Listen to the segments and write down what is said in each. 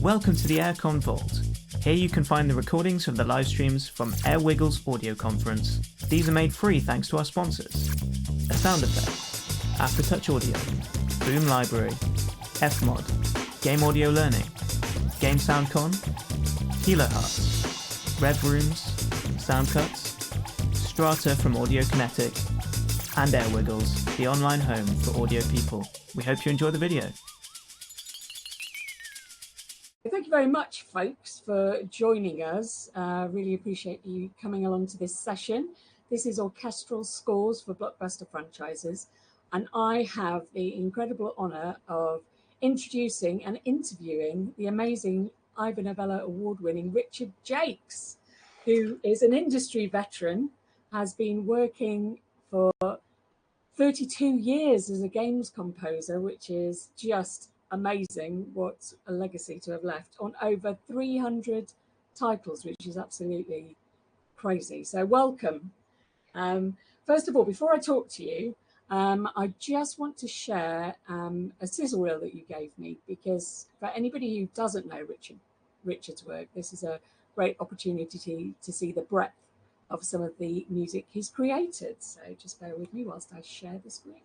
Welcome to the AirCon Vault. Here you can find the recordings of the live streams from AirWiggle's audio conference. These are made free thanks to our sponsors: A Sound Effect, Aftertouch Audio, Boom Library, Fmod, Game Audio Learning, Game SoundCon, Kilohertz, Rev Rooms, Soundcuts, Strata from Audio Kinetic, and AirWiggles, the online home for audio people. We hope you enjoy the video. Thank you very much, folks, for joining us. Really appreciate you coming along to this session. This is Orchestral Scores for Blockbuster franchises, and I have the incredible honour of introducing and interviewing the amazing Ivor Novello award-winning Richard Jacques, who is an industry veteran, has been working for 32 years as a games composer, which is just amazing. What a legacy to have left on over 300 titles, which is absolutely crazy. So welcome. First of all, before I talk to you, I just want to share a sizzle reel that you gave me, because for anybody who doesn't know Richard's work, this is a great opportunity to see the breadth of some of the music he's created. So just bear with me whilst I share the screen.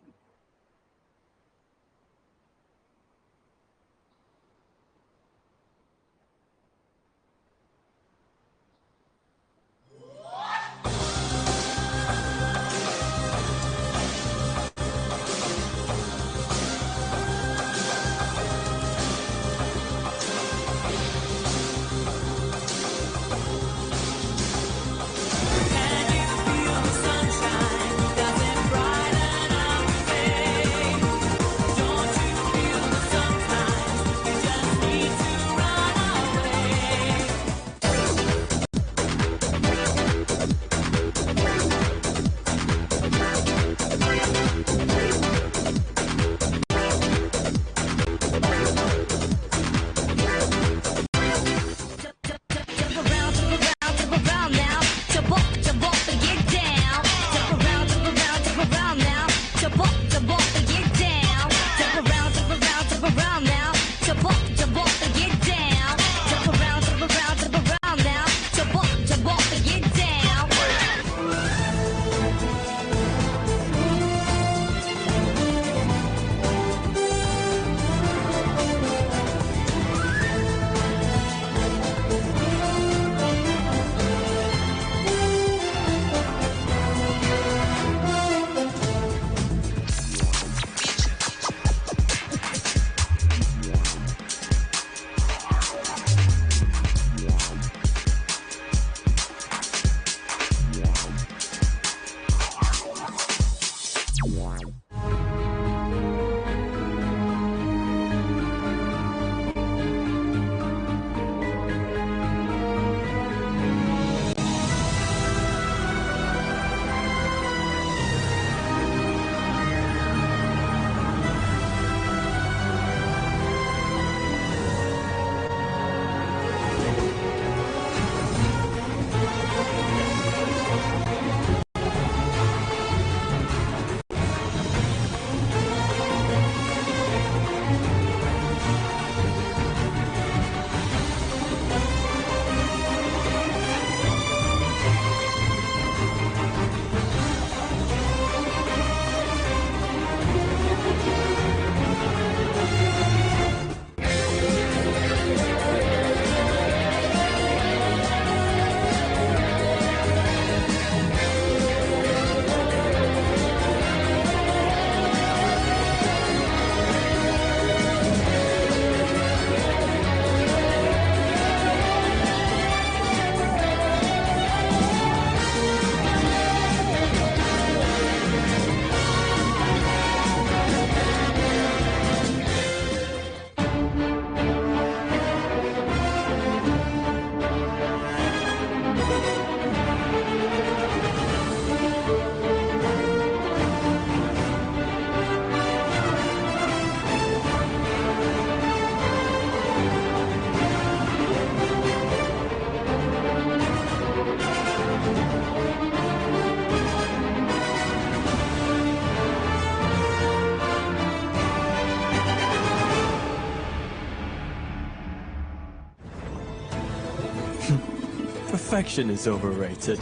Perfection is overrated.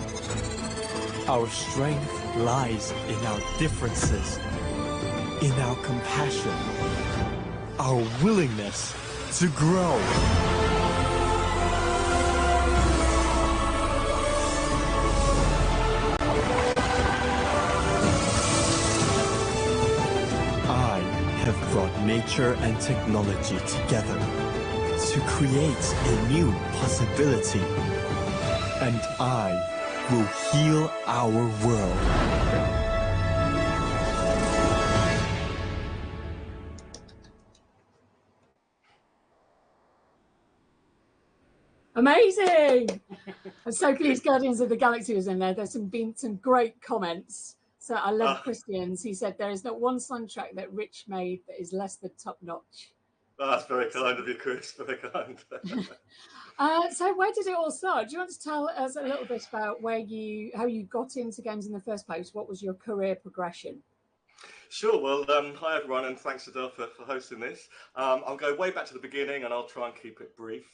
Our strength lies in our differences, in our compassion, our willingness to grow. I have brought nature and technology together to create a new possibility. And I will heal our world. Amazing! I'm so pleased Guardians of the Galaxy was in there. There's been some great comments. So I love Christian's. He said there is not one soundtrack that Rich made that is less than top notch. That's very kind of you, Chris. Very kind. So where did it all start? Do you want to tell us a little bit about how you got into games in the first place? What was your career progression? Sure. Well, hi everyone, and thanks Adele for hosting this. I'll go way back to the beginning, and I'll try and keep it brief.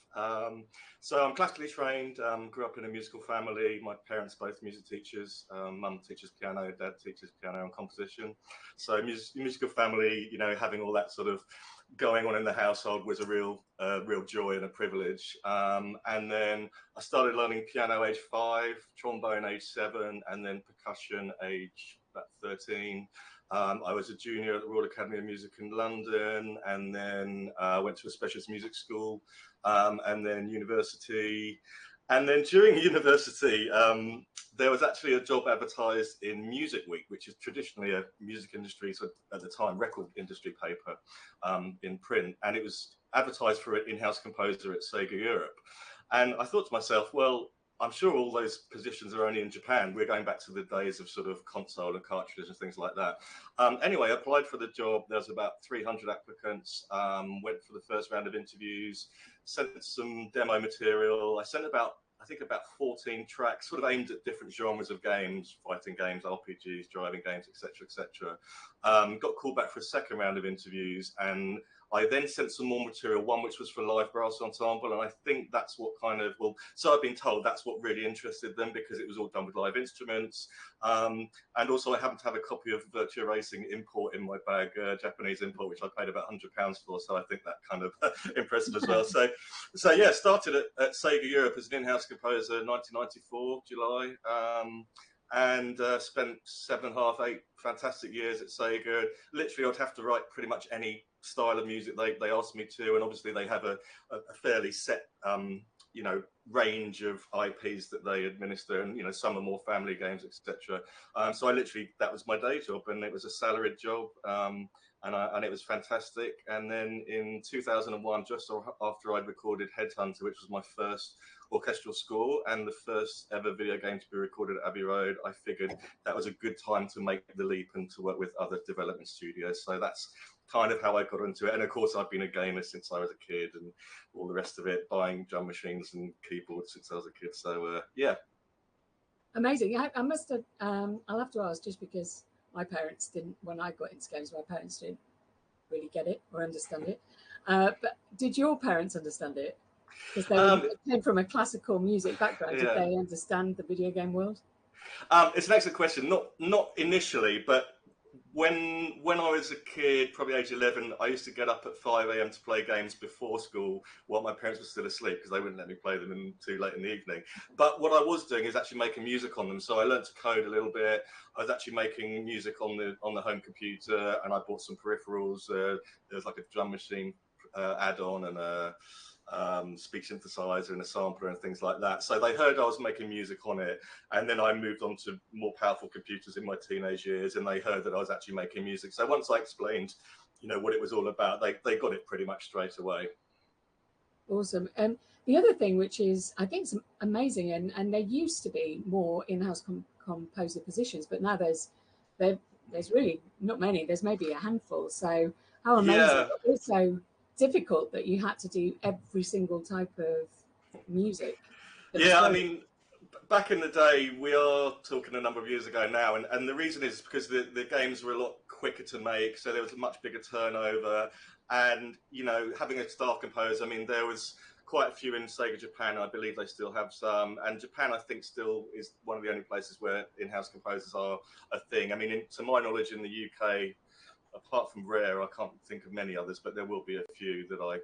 So I'm classically trained. Grew up in a musical family. My parents both music teachers. Mum teaches piano, dad teaches piano and composition. So musical family, you know, having all that sort of going on in the household was a real joy and a privilege. And then I started learning piano age 5, trombone age 7, and then percussion age about 13. I was a junior at the Royal Academy of Music in London, and then went to a specialist music school, and then university. And then during university, there was actually a job advertised in Music Week, which is traditionally a music industry, so at the time, record industry paper in print. And it was advertised for an in-house composer at Sega Europe. And I thought to myself, well, I'm sure all those positions are only in Japan. We're going back to the days of sort of console and cartridges and things like that. Anyway, I applied for the job. There was about 300 applicants, went for the first round of interviews, sent some demo material. I sent about 14 tracks, sort of aimed at different genres of games, fighting games, RPGs, driving games, etc., etc. Got called back for a second round of interviews, and I then sent some more material, one which was for live brass ensemble, and I think that's what so I've been told that's what really interested them, because it was all done with live instruments. And also I happened to have a copy of Virtua Racing import in my bag, Japanese import, which I paid about £100 for, so I think that kind of impressed them as well. So yeah, started at Sega Europe as an in-house composer, 1994, July. And spent 7.5, 8 fantastic years at Sega. Literally, I'd have to write pretty much any style of music they asked me to, and obviously they have a fairly set range of IPs that they administer, and some are more family games, etc. So I literally, that was my day job, and it was a salaried job, and it was fantastic. And then in 2001, just after I'd recorded Headhunter, which was my first orchestral score and the first ever video game to be recorded at Abbey Road, I figured that was a good time to make the leap and to work with other development studios. So that's kind of how I got into it. And of course, I've been a gamer since I was a kid, and all the rest of it, buying drum machines and keyboards since I was a kid. So yeah. Amazing. I must have, I'll have to ask, just because my parents didn't, when I got into games, my parents didn't really get it or understand it. But did your parents understand it? Because they came from a classical music background. Yeah. Did they understand the video game world? It's an excellent question. Not initially, but when I was a kid, probably age 11, I used to get up at 5 a.m. to play games before school while my parents were still asleep, because they wouldn't let me play them too late in the evening. But what I was doing is actually making music on them. So I learned to code a little bit. I was actually making music on the home computer, and I bought some peripherals. There was like a drum machine add-on and a speech synthesizer and a sampler and things like that. So they heard I was making music on it, and then I moved on to more powerful computers in my teenage years, and they heard that I was actually making music. So once I explained, what it was all about, they got it pretty much straight away. Awesome. And the other thing, which is, I think, is amazing, and there used to be more in-house composer positions, but now there's really not many. There's maybe a handful. So how amazing! Yeah. But also difficult that you had to do every single type of music. Yeah, I mean, back in the day, we are talking a number of years ago now, and the reason is because the games were a lot quicker to make, so there was a much bigger turnover, and having a staff composer, I mean, there was quite a few in Sega Japan. I believe they still have some, and Japan I think still is one of the only places where in-house composers are a thing. I mean, to my knowledge, in the UK, apart from Rare, I can't think of many others, but there will be a few that I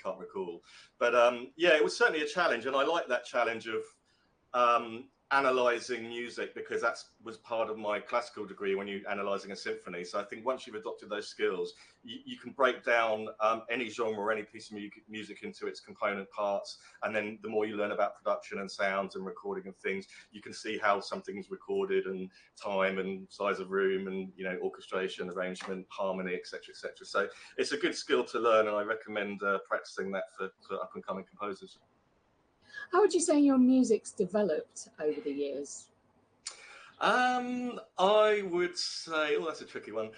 can't recall. But yeah, it was certainly a challenge, and I like that challenge of analysing music, because that was part of my classical degree when you're analysing a symphony. So I think once you've adopted those skills, you can break down any genre or any piece of music into its component parts, and then the more you learn about production and sounds and recording and things, you can see how something is recorded, and time and size of room, and orchestration, arrangement, harmony, etc., etc. So it's a good skill to learn, and I recommend practicing that for up and coming composers. How would you say your music's developed over the years? I would say, that's a tricky one.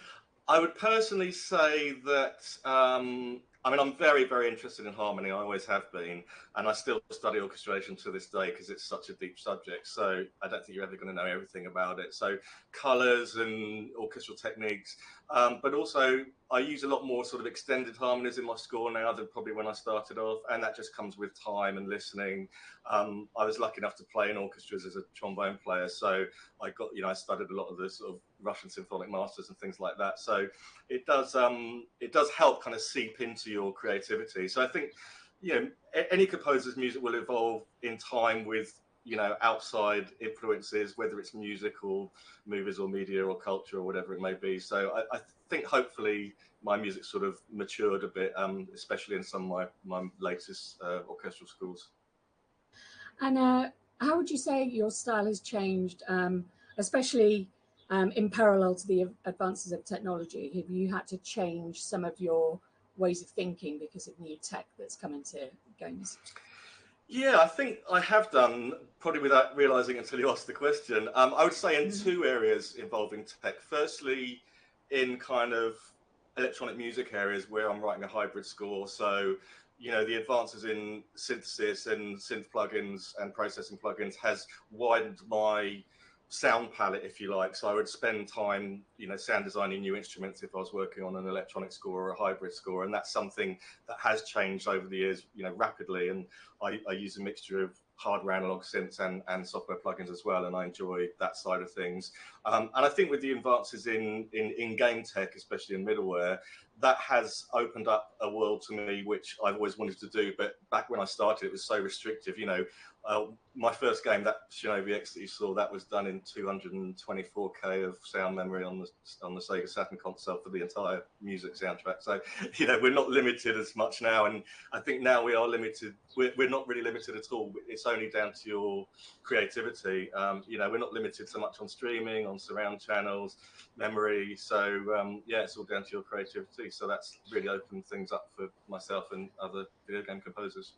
I would personally say that, I mean, I'm very, very interested in harmony. I always have been, and I still study orchestration to this day because it's such a deep subject. So I don't think you're ever going to know everything about it. So colours and orchestral techniques, but also I use a lot more sort of extended harmonies in my score now than probably when I started off, and that just comes with time and listening. I was lucky enough to play in orchestras as a trombone player, so I got, I studied a lot of the sort of Russian symphonic masters and things like that. So it does help kind of seep into your creativity. So I think, any composer's music will evolve in time with, outside influences, whether it's music or movies or media or culture or whatever it may be. So I think hopefully my music sort of matured a bit, especially in some of my latest orchestral scores. And how would you say your style has changed, especially in parallel to the advances of technology? Have you had to change some of your ways of thinking because of new tech that's come into games? Yeah, I think I have done, probably without realising until you asked the question. I would say in two areas involving tech. Firstly, in kind of electronic music areas where I'm writing a hybrid score. So, the advances in synthesis and synth plugins and processing plugins has widened my sound palette, if you like. So I would spend time, sound designing new instruments if I was working on an electronic score or a hybrid score, and that's something that has changed over the years, rapidly. And I use a mixture of hardware analog synths and software plugins as well, and I enjoy that side of things. And I think with the advances in game tech, especially in middleware, that has opened up a world to me which I've always wanted to do. But back when I started, it was so restrictive. My first game, that Shinobi X that you saw, that was done in 224K of sound memory on the Sega Saturn console for the entire music soundtrack. So, we're not limited as much now, and I think now we are limited. We're not really limited at all. It's only down to your creativity. We're not limited so much on streaming, on surround channels, memory. So, it's all down to your creativity. So that's really opened things up for myself and other video game composers.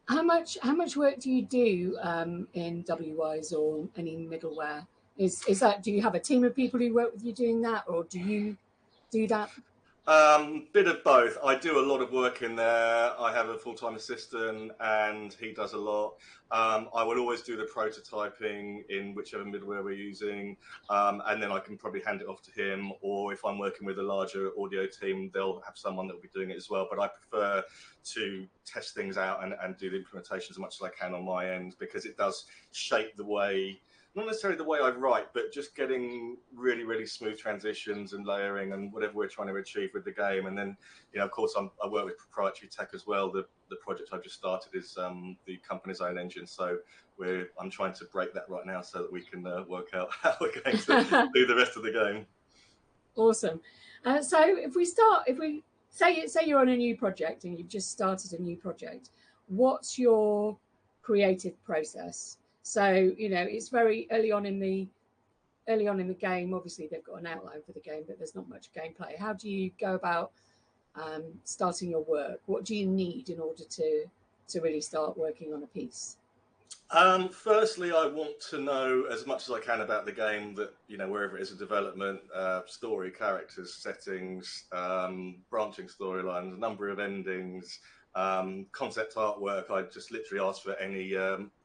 How much work do you do in WWise or any middleware? Is that, do you have a team of people who work with you doing that, or do you do that? Bit of both. I do a lot of work in there. I have a full-time assistant, and he does a lot. I will always do the prototyping in whichever middleware we're using, and then I can probably hand it off to him. Or if I'm working with a larger audio team, they'll have someone that will be doing it as well. But I prefer to test things out and do the implementation as much as I can on my end, because it does shape the way, not necessarily the way I write, but just getting really, really smooth transitions and layering and whatever we're trying to achieve with the game. And then, of course, I work with proprietary tech as well. The project I've just started is the company's own engine. So I'm trying to break that right now so that we can work out how we're going to do the rest of the game. Awesome. So if we say you're on a new project and you've just started a new project, what's your creative process? So, it's very early on in the game. Obviously, they've got an outline for the game, but there's not much gameplay. How do you go about starting your work? What do you need in order to really start working on a piece? Firstly, I want to know as much as I can about the game, that, wherever it is in development, story, characters, settings, branching storylines, number of endings, concept artwork. I just literally ask for any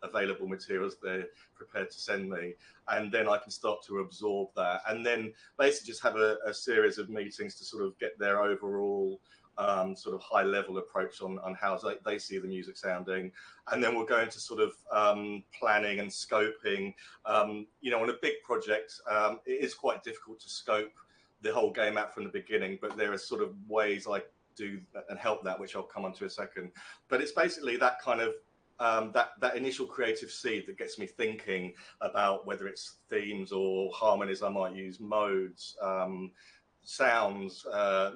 available materials they're prepared to send me, and then I can start to absorb that, and then basically just have a series of meetings to sort of get their overall sort of high level approach on how they see the music sounding. And then we'll go into sort of planning and scoping. You know, on a big project, it is quite difficult to scope the whole game out from the beginning, but there are sort of ways I do and help that, which I'll come on to a second. But it's basically that kind of that initial creative seed that gets me thinking about whether it's themes or harmonies I might use, modes, sounds,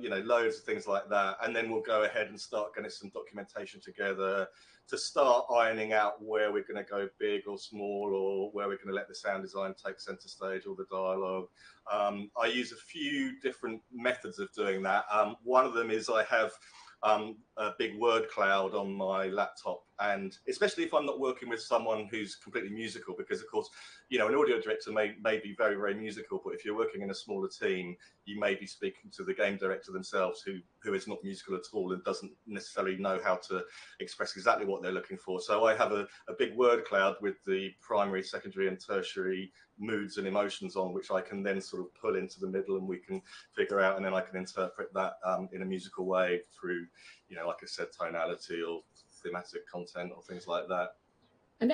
you know, loads of things like that. And then we'll go ahead and start getting some documentation together to start ironing out where we're going to go big or small, or where we're going to let the sound design take center stage or the dialogue. I use a few different methods of doing that. One of them is I have a big word cloud on my laptop, and especially if I'm not working with someone who's completely musical, because of course, you know, an audio director may be very, very musical, but if you're working in a smaller team, you may be speaking to the game director themselves, who is not musical at all and doesn't necessarily know how to express exactly what they're looking for. So I have a big word cloud with the primary, secondary and tertiary moods and emotions on, which I can then sort of pull into the middle, and we can figure out, and then I can interpret that in a musical way through, you know, like I said, tonality or thematic content or things like that. And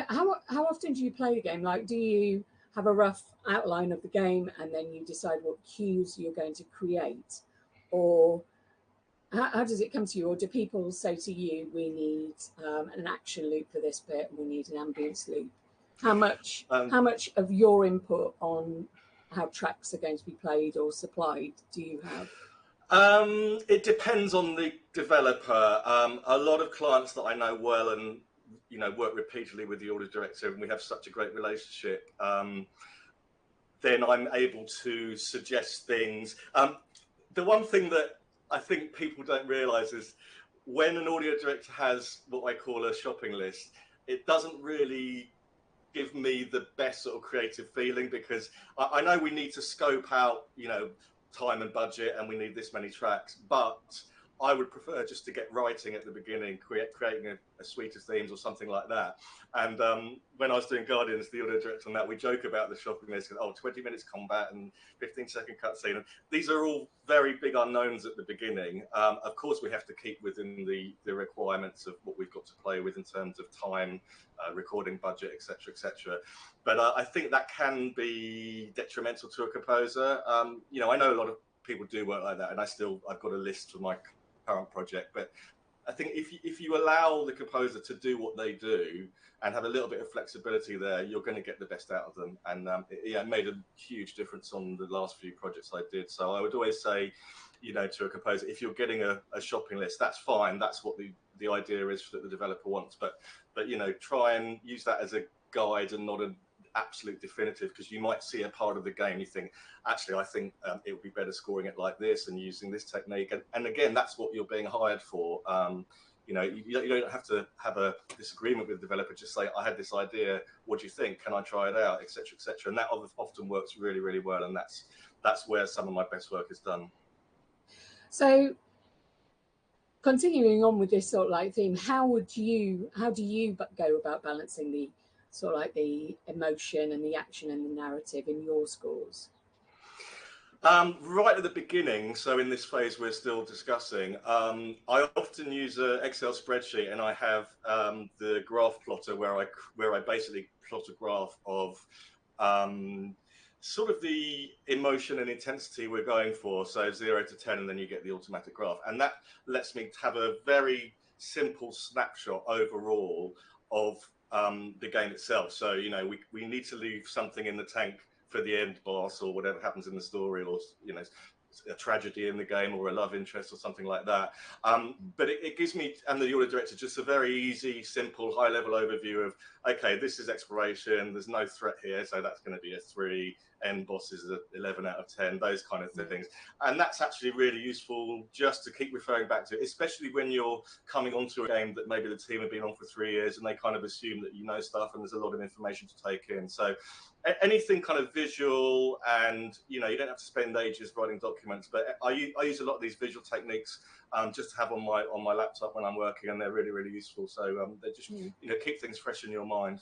how often do you play the game? Like, do you have a rough outline of the game and then you decide what cues you're going to create, or how does it come to you? Or do people say to you, we need an action loop for this bit, and we need an ambience loop? How much of your input on how tracks are going to be played or supplied do you have? It depends on the developer. A lot of clients that I know well and, you know, work repeatedly with the audio director, and we have such a great relationship, then I'm able to suggest things. The one thing that I think people don't realize is when an audio director has what I call a shopping list, it doesn't really give me the best sort of creative feeling, because I know we need to scope out, you know, time and budget, and we need this many tracks, but I would prefer just to get writing at the beginning, creating a suite of themes or something like that. And when I was doing Guardians, the audio director on that, we joke about the shopping list, 20 minutes combat and 15-second cutscene. And these are all very big unknowns at the beginning. Of course, we have to keep within the requirements of what we've got to play with in terms of time, recording budget, etc., etc. But I think that can be detrimental to a composer. You know, I know a lot of people do work like that, and I've got a list for my current project, but I think if you allow the composer to do what they do and have a little bit of flexibility there, you're going to get the best out of them. And it made a huge difference on the last few projects I did. So I would always say, you know, to a composer, if you're getting a shopping list, that's fine. That's what the idea is that the developer wants. But you know, try and use that as a guide and not an absolute definitive, because you might see a part of the game you think, actually, I think it would be better scoring it like this and using this technique. And again, that's what you're being hired for. You know, you don't have to have a disagreement with the developer. Just say, I had this idea. What do you think? Can I try it out? Etc. Etc. And that often works really, really well. And that's where some of my best work is done. So, continuing on with this sort of like theme, how do you go about balancing the sort of like the emotion and the action and the narrative in your scores? Right at the beginning, so in this phase we're still discussing, I often use an Excel spreadsheet, and I have the graph plotter where I basically plot a graph of sort of the emotion and intensity we're going for, so 0 to 10, and then you get the automatic graph. And that lets me have a very simple snapshot overall of the game itself. So, you know, we need to leave something in the tank for the end boss, or whatever happens in the story, or, you know, a tragedy in the game, or a love interest, or something like that. But it gives me and the audio director just a very easy, simple, high-level overview of, okay, this is exploration, there's no threat here, so that's going to be a 3, end boss is 11 out of 10, those kind of things. And that's actually really useful just to keep referring back to, especially when you're coming onto a game that maybe the team have been on for 3 years, and they kind of assume that you know stuff, and there's a lot of information to take in. So anything kind of visual, and, you know, you don't have to spend ages writing documents, but I use a lot of these visual techniques just to have on my laptop when I'm working, and they're really, really useful. So they just, you know, keep things fresh in your mind.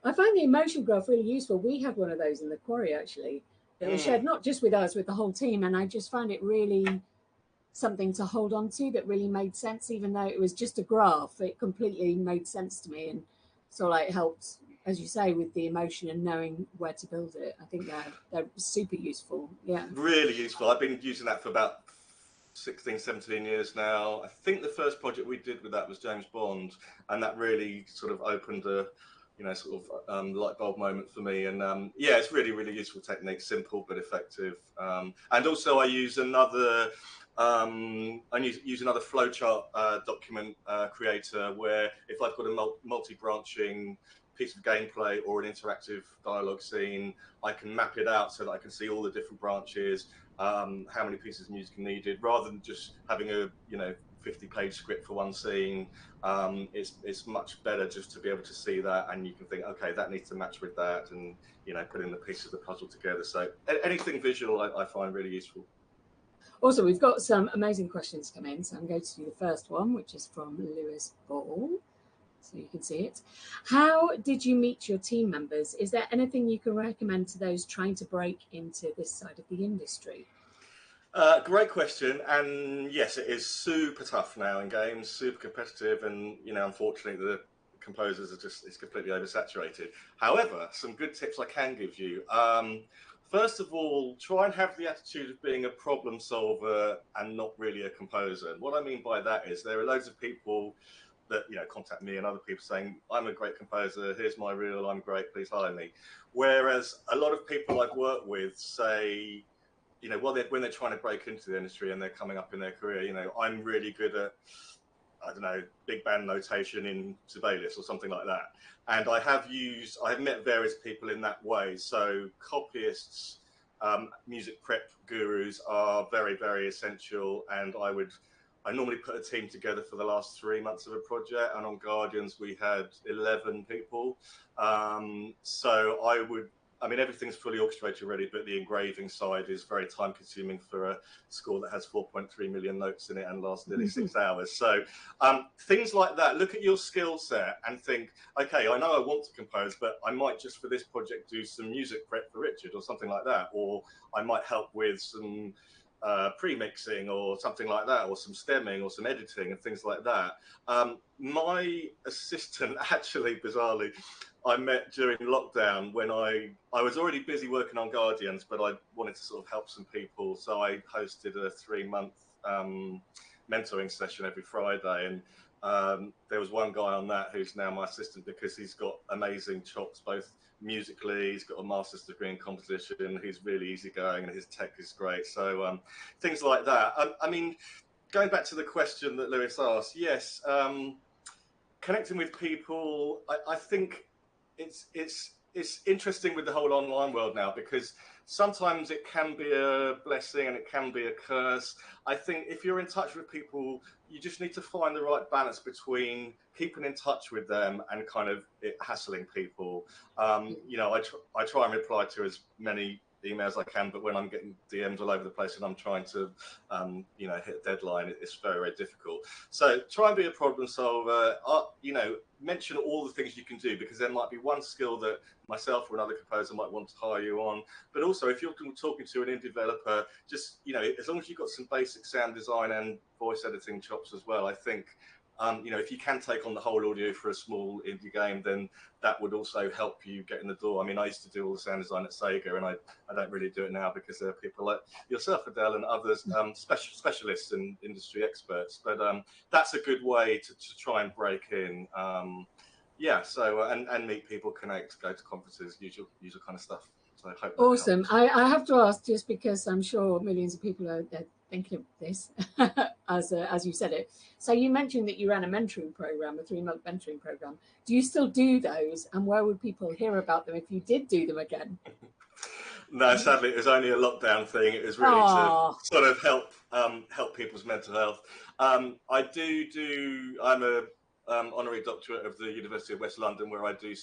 I find the emotion graph really useful. We had one of those in the quarry, actually. It was shared not just with us, with the whole team, and I just found it really something to hold on to that really made sense, even though it was just a graph. It completely made sense to me, and sort of like helped, as you say, with the emotion and knowing where to build it. I think they're super useful. Yeah, really useful. I've been using that for about 16, 17 years now. I think the first project we did with that was James Bond, and that really sort of opened a sort of light bulb moment for me. And yeah, it's really, really useful technique, simple but effective. And also I use another flowchart document creator, where if I've got a multi-branching piece of gameplay or an interactive dialogue scene, I can map it out so that I can see all the different branches, how many pieces of music are needed, rather than just having a 50-page script for one scene. It's much better just to be able to see that, and you can think, okay, that needs to match with that, and putting the pieces of the puzzle together. So anything visual I find really useful. Also, we've got some amazing questions come in, so I'm going to do the first one, which is from Lewis Ball, so you can see it. How did you meet your team members? Is there anything you can recommend to those trying to break into this side of the industry? Great question, and yes, it is super tough now in games, super competitive, and unfortunately the composers it's completely oversaturated. However, some good tips I can give you. First of all, try and have the attitude of being a problem solver and not really a composer. And what I mean by that is there are loads of people that contact me and other people saying, I'm a great composer, here's my reel, I'm great, please hire me. Whereas a lot of people I've worked with say, when they're trying to break into the industry and they're coming up in their career, I'm really good at, I don't know, big band notation in Sibelius or something like that. And I have met various people in that way. So copyists, music prep gurus are very, very essential. And I normally put a team together for the last 3 months of a project. And on Guardians, we had 11 people. Everything's fully orchestrated already, but the engraving side is very time consuming for a score that has 4.3 million notes in it and lasts nearly 6 hours. So things like that, look at your skill set and think, okay, I know I want to compose, but I might just for this project do some music prep for Richard or something like that. Or I might help with some pre-mixing or something like that, or some stemming or some editing and things like that. My assistant, actually, bizarrely, I met during lockdown when I was already busy working on Guardians, but I wanted to sort of help some people. So I hosted a 3-month mentoring session every Friday. And there was one guy on that who's now my assistant because he's got amazing chops, both musically, he's got a master's degree in composition, he's really easygoing, and his tech is great. So things like that. Going back to the question that Lewis asked, yes, connecting with people, I think it's interesting with the whole online world now, because sometimes it can be a blessing and it can be a curse. I think if you're in touch with people, you just need to find the right balance between keeping in touch with them and kind of hassling people. I try and reply to as many emails I can, but when I'm getting DMs all over the place and I'm trying to hit a deadline, it's very, very difficult. So try and be a problem solver. Mention all the things you can do, because there might be one skill that myself or another composer might want to hire you on. But also, if you're talking to an indie developer, just as long as you've got some basic sound design and voice editing chops as well, I think if you can take on the whole audio for a small indie game, then that would also help you get in the door. I used to do all the sound design at Sega, and I don't really do it now because there are people like yourself, Adele, and others, specialists and industry experts. But that's a good way to try and break in. And meet people, connect, go to conferences, usual kind of stuff. So I hope awesome. I have to ask, just because I'm sure millions of people are thinking of this as you said it. So you mentioned that you ran a mentoring program, a 3-month mentoring program. Do you still do those? And where would people hear about them if you did do them again? No, sadly, it was only a lockdown thing. It was really to sort of help people's mental health. I'm a honorary doctorate of the University of West London, where I do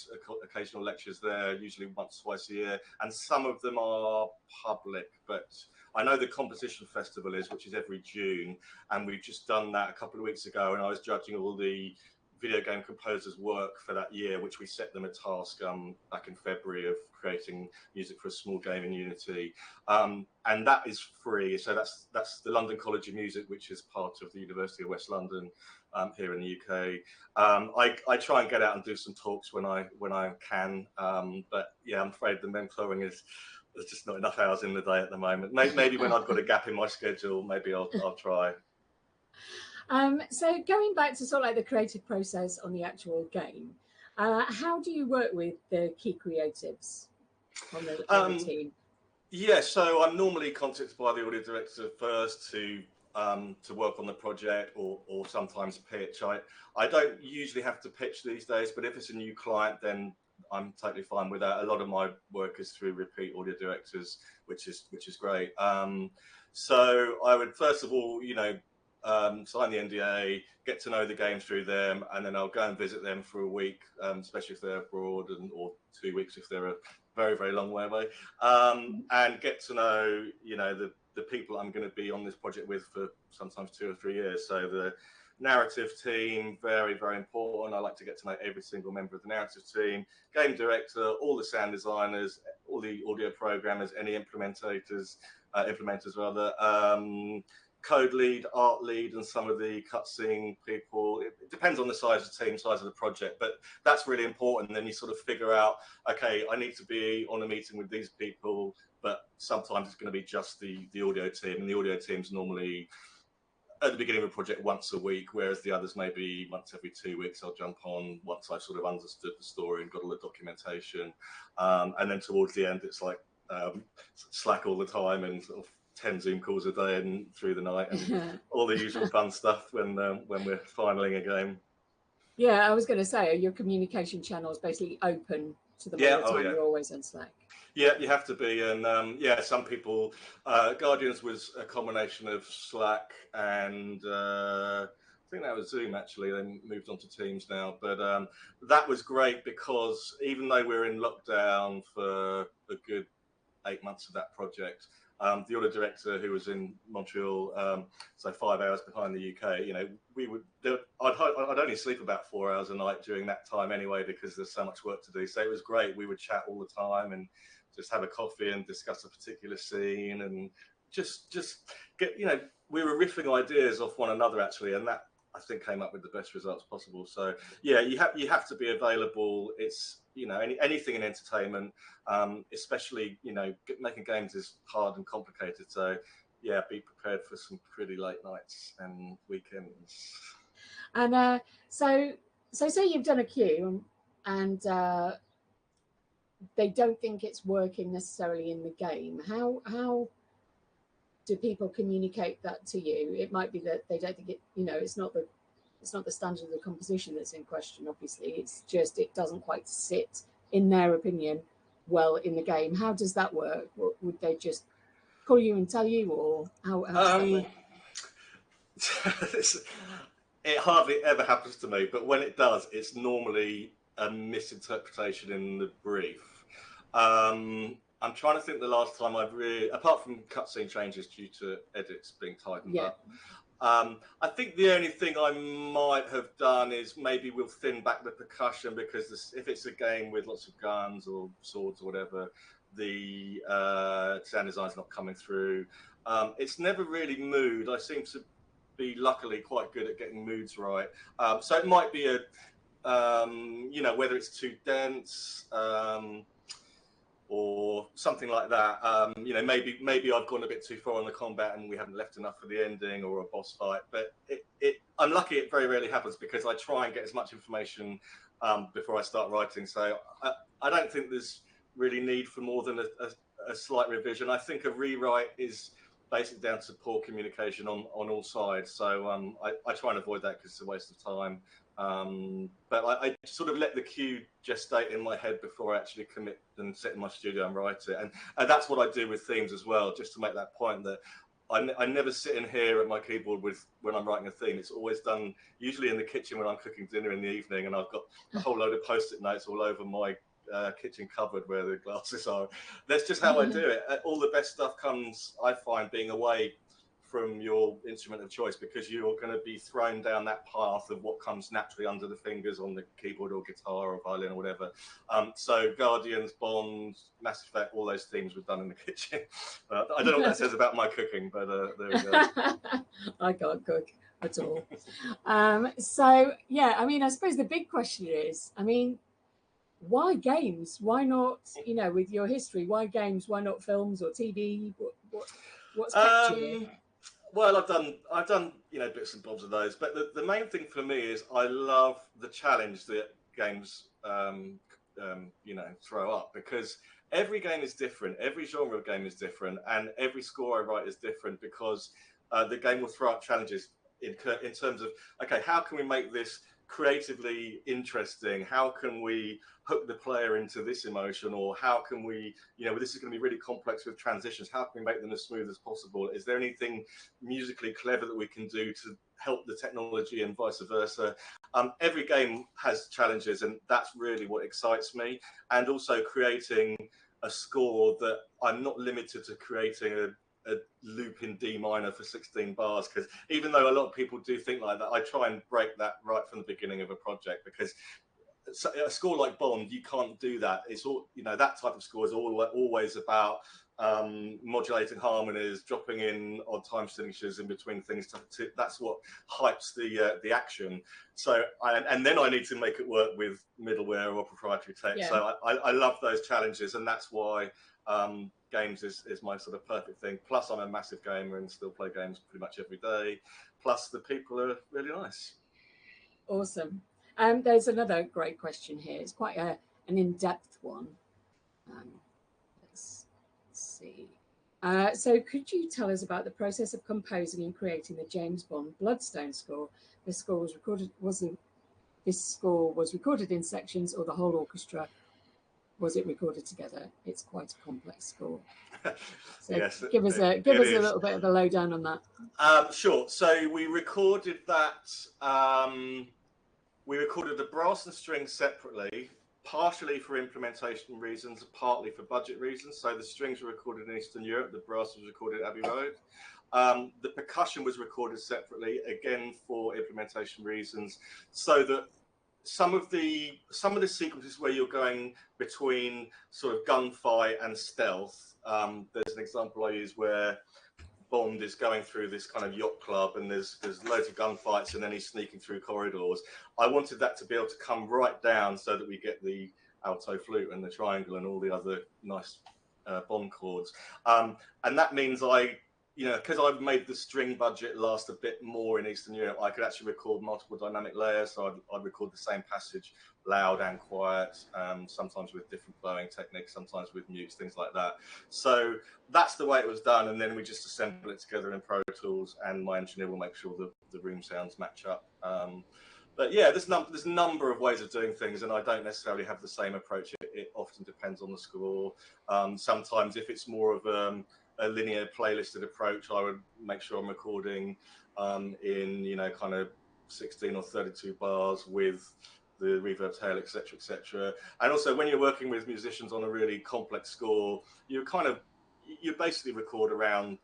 occasional lectures there, usually once, twice a year, and some of them are public, but I know the Composition Festival which is every June, and we've just done that a couple of weeks ago, and I was judging all the video game composers work for that year, which we set them a task back in February of creating music for a small game in Unity, and that is free. So that's the London College of Music, which is part of the University of West London here in the UK. I try and get out and do some talks when I can, but yeah, I'm afraid the mentoring is. There's just not enough hours in the day at the moment. Maybe when I've got a gap in my schedule, maybe I'll try. So going back to sort of like the creative process on the actual game, how do you work with the key creatives on the team? Yeah, so I'm normally contacted by the audio director first to work on the project, or sometimes pitch. I don't usually have to pitch these days, but if it's a new client, then I'm totally fine with that. A lot of my work is through repeat audio directors, which is great. So I would first of all, sign the NDA, get to know the game through them, and then I'll go and visit them for a week, especially if they're abroad, or 2 weeks if they're a very, very long way away, and get to know, the people I'm going to be on this project with for sometimes 2 or 3 years. So the narrative team, very, very important. I like to get to know every single member of the narrative team, game director, all the sound designers, all the audio programmers, any implementers rather, code lead, art lead, and some of the cutscene people. It depends on the size of the team, size of the project, but that's really important. And then you sort of figure out, okay, I need to be on a meeting with these people, but sometimes it's going to be just the audio team, and the audio team's normally at the beginning of a project once a week, whereas the others maybe once every 2 weeks. I'll jump on once I've sort of understood the story and got all the documentation, and then towards the end, it's like Slack all the time and sort of 10 Zoom calls a day and through the night and all the usual fun stuff when we're finaling a game. Yeah, I was going to say, are your communication channels basically open to them all the time? You're always on Slack. Yeah, you have to be. And some people, Guardians was a combination of Slack and I think that was Zoom actually. They moved on to Teams now. But that was great because even though we're in lockdown for a good 8 months of that project, the audio director who was in Montreal, so 5 hours behind the UK, I'd only sleep about 4 hours a night during that time anyway, because there's so much work to do. So it was great. We would chat all the time and just have a coffee and discuss a particular scene and just get, we were riffing ideas off one another actually. And that, I think, came up with the best results possible. So yeah, you have to be available. It's, anything in entertainment, especially, making games is hard and complicated. So yeah, be prepared for some pretty late nights and weekends. And so say you've done a queue and they don't think it's working necessarily in the game. How do people communicate that to you? It might be that they don't think it, it's not the standard of the composition that's in question, obviously. It's just it doesn't quite sit, in their opinion, well in the game. How does that work? Would they just call you and tell you, or how does that work? It hardly ever happens to me, but when it does, it's normally a misinterpretation in the brief. I'm trying to think the last time I've really, apart from cutscene changes due to edits being tightened up, I think the only thing I might have done is maybe we'll thin back the percussion, because if it's a game with lots of guns or swords or whatever, the sound design's not coming through. It's never really mood. I seem to be luckily quite good at getting moods right. So it might be whether it's too dense, or something like that. Maybe I've gone a bit too far on the combat and we haven't left enough for the ending or a boss fight. But I'm lucky it very rarely happens, because I try and get as much information before I start writing. So I don't think there's really need for more than a slight revision. I think a rewrite is basically down to poor communication on all sides. So I try and avoid that because it's a waste of time. But I sort of let the cue gestate in my head before I actually commit and sit in my studio and write it. And that's what I do with themes as well, just to make that point that I never sit in here at my keyboard when I'm writing a theme. It's always done usually in the kitchen when I'm cooking dinner in the evening, and I've got a whole load of Post-it notes all over my kitchen cupboard where the glasses are. That's just how I do it. All the best stuff comes, I find, being away from your instrument of choice, because you're going to be thrown down that path of what comes naturally under the fingers on the keyboard or guitar or violin or whatever. So Guardians, Bond, Mass Effect, all those themes were done in the kitchen. I don't know what that says about my cooking, but there we go. I can't cook at all. So yeah, I mean, I suppose the big question is, I mean, why games? Why not, you know, with your history, why games? Why not films or TV? What's kept you? Well, I've done bits and bobs of those, but the main thing for me is I love the challenge that games throw up, because every game is different, every genre of game is different, and every score I write is different, because the game will throw up challenges in terms of, okay, how can we make this creatively interesting? How can we hook the player into this emotion? Or how can we, this is going to be really complex with transitions. How can we make them as smooth as possible? Is there anything musically clever that we can do to help the technology and vice versa? Every game has challenges, and that's really what excites me. And also creating a score that I'm not limited to creating a loop in D minor for 16 bars, because even though a lot of people do think like that, I try and break that right from the beginning of a project, because a score like Bond, you can't do that. It's all, that type of score is always about modulating harmonies, dropping in odd time signatures in between things. That's what hypes the action. So and then I need to make it work with middleware or proprietary tech. Yeah. So I love those challenges, and that's why games is my sort of perfect thing. Plus, I'm a massive gamer and still play games pretty much every day. Plus, the people are really nice. Awesome. There's another great question here. It's quite an in-depth one. Let's see. So could you tell us about the process of composing and creating the James Bond Bloodstone score? This score was recorded in sections, or the whole orchestra? Was it recorded together? It's quite a complex score. So yes, give us a little bit of a lowdown on that. Sure. So we recorded that. We recorded the brass and strings separately, partially for implementation reasons, partly for budget reasons. So the strings were recorded in Eastern Europe, the brass was recorded at Abbey Road. The percussion was recorded separately, again for implementation reasons, so that some of the sequences where you're going between sort of gunfight and stealth. There's an example I use where Bond is going through this kind of yacht club, and there's loads of gunfights, and then he's sneaking through corridors. I wanted that to be able to come right down so that we get the alto flute and the triangle and all the other nice Bond chords. And that means because I've made the string budget last a bit more in Eastern Europe, I could actually record multiple dynamic layers. So I'd record the same passage loud and quiet, sometimes with different bowing techniques, sometimes with mutes, things like that. So that's the way it was done. And then we just assemble it together in Pro Tools, and my engineer will make sure the room sounds match up. But yeah, there's a number of ways of doing things, and I don't necessarily have the same approach. It often depends on the score. Sometimes if it's more of a linear playlisted approach, I would make sure I'm recording in kind of 16 or 32 bars with the reverb tail, etc. And also, when you're working with musicians on a really complex score, you basically record around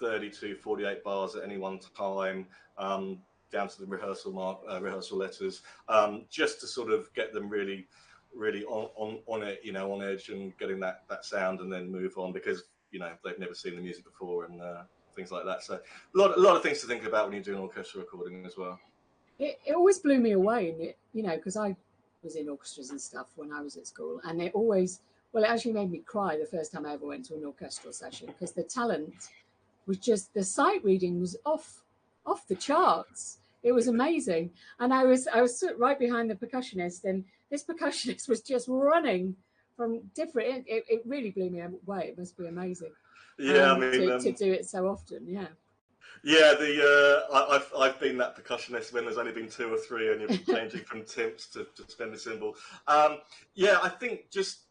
32, 48 bars at any one time, down to the rehearsal letters, just to sort of get them really on it, on edge, and getting that sound, and then move on, because they've never seen the music before, and things like that. So a lot of things to think about when you're doing orchestral recording as well. It always blew me away, because I was in orchestras and stuff when I was at school, and it actually made me cry the first time I ever went to an orchestral session, because the talent was just, the sight reading was off the charts. It was amazing. And I was right behind the percussionist, and this percussionist was just running from different, it really blew me away. It must be amazing. Yeah, to do it so often. Yeah. Yeah, I've been that percussionist when there's only been 2 or 3, and you're changing from temps to spin the cymbal. Yeah, I think just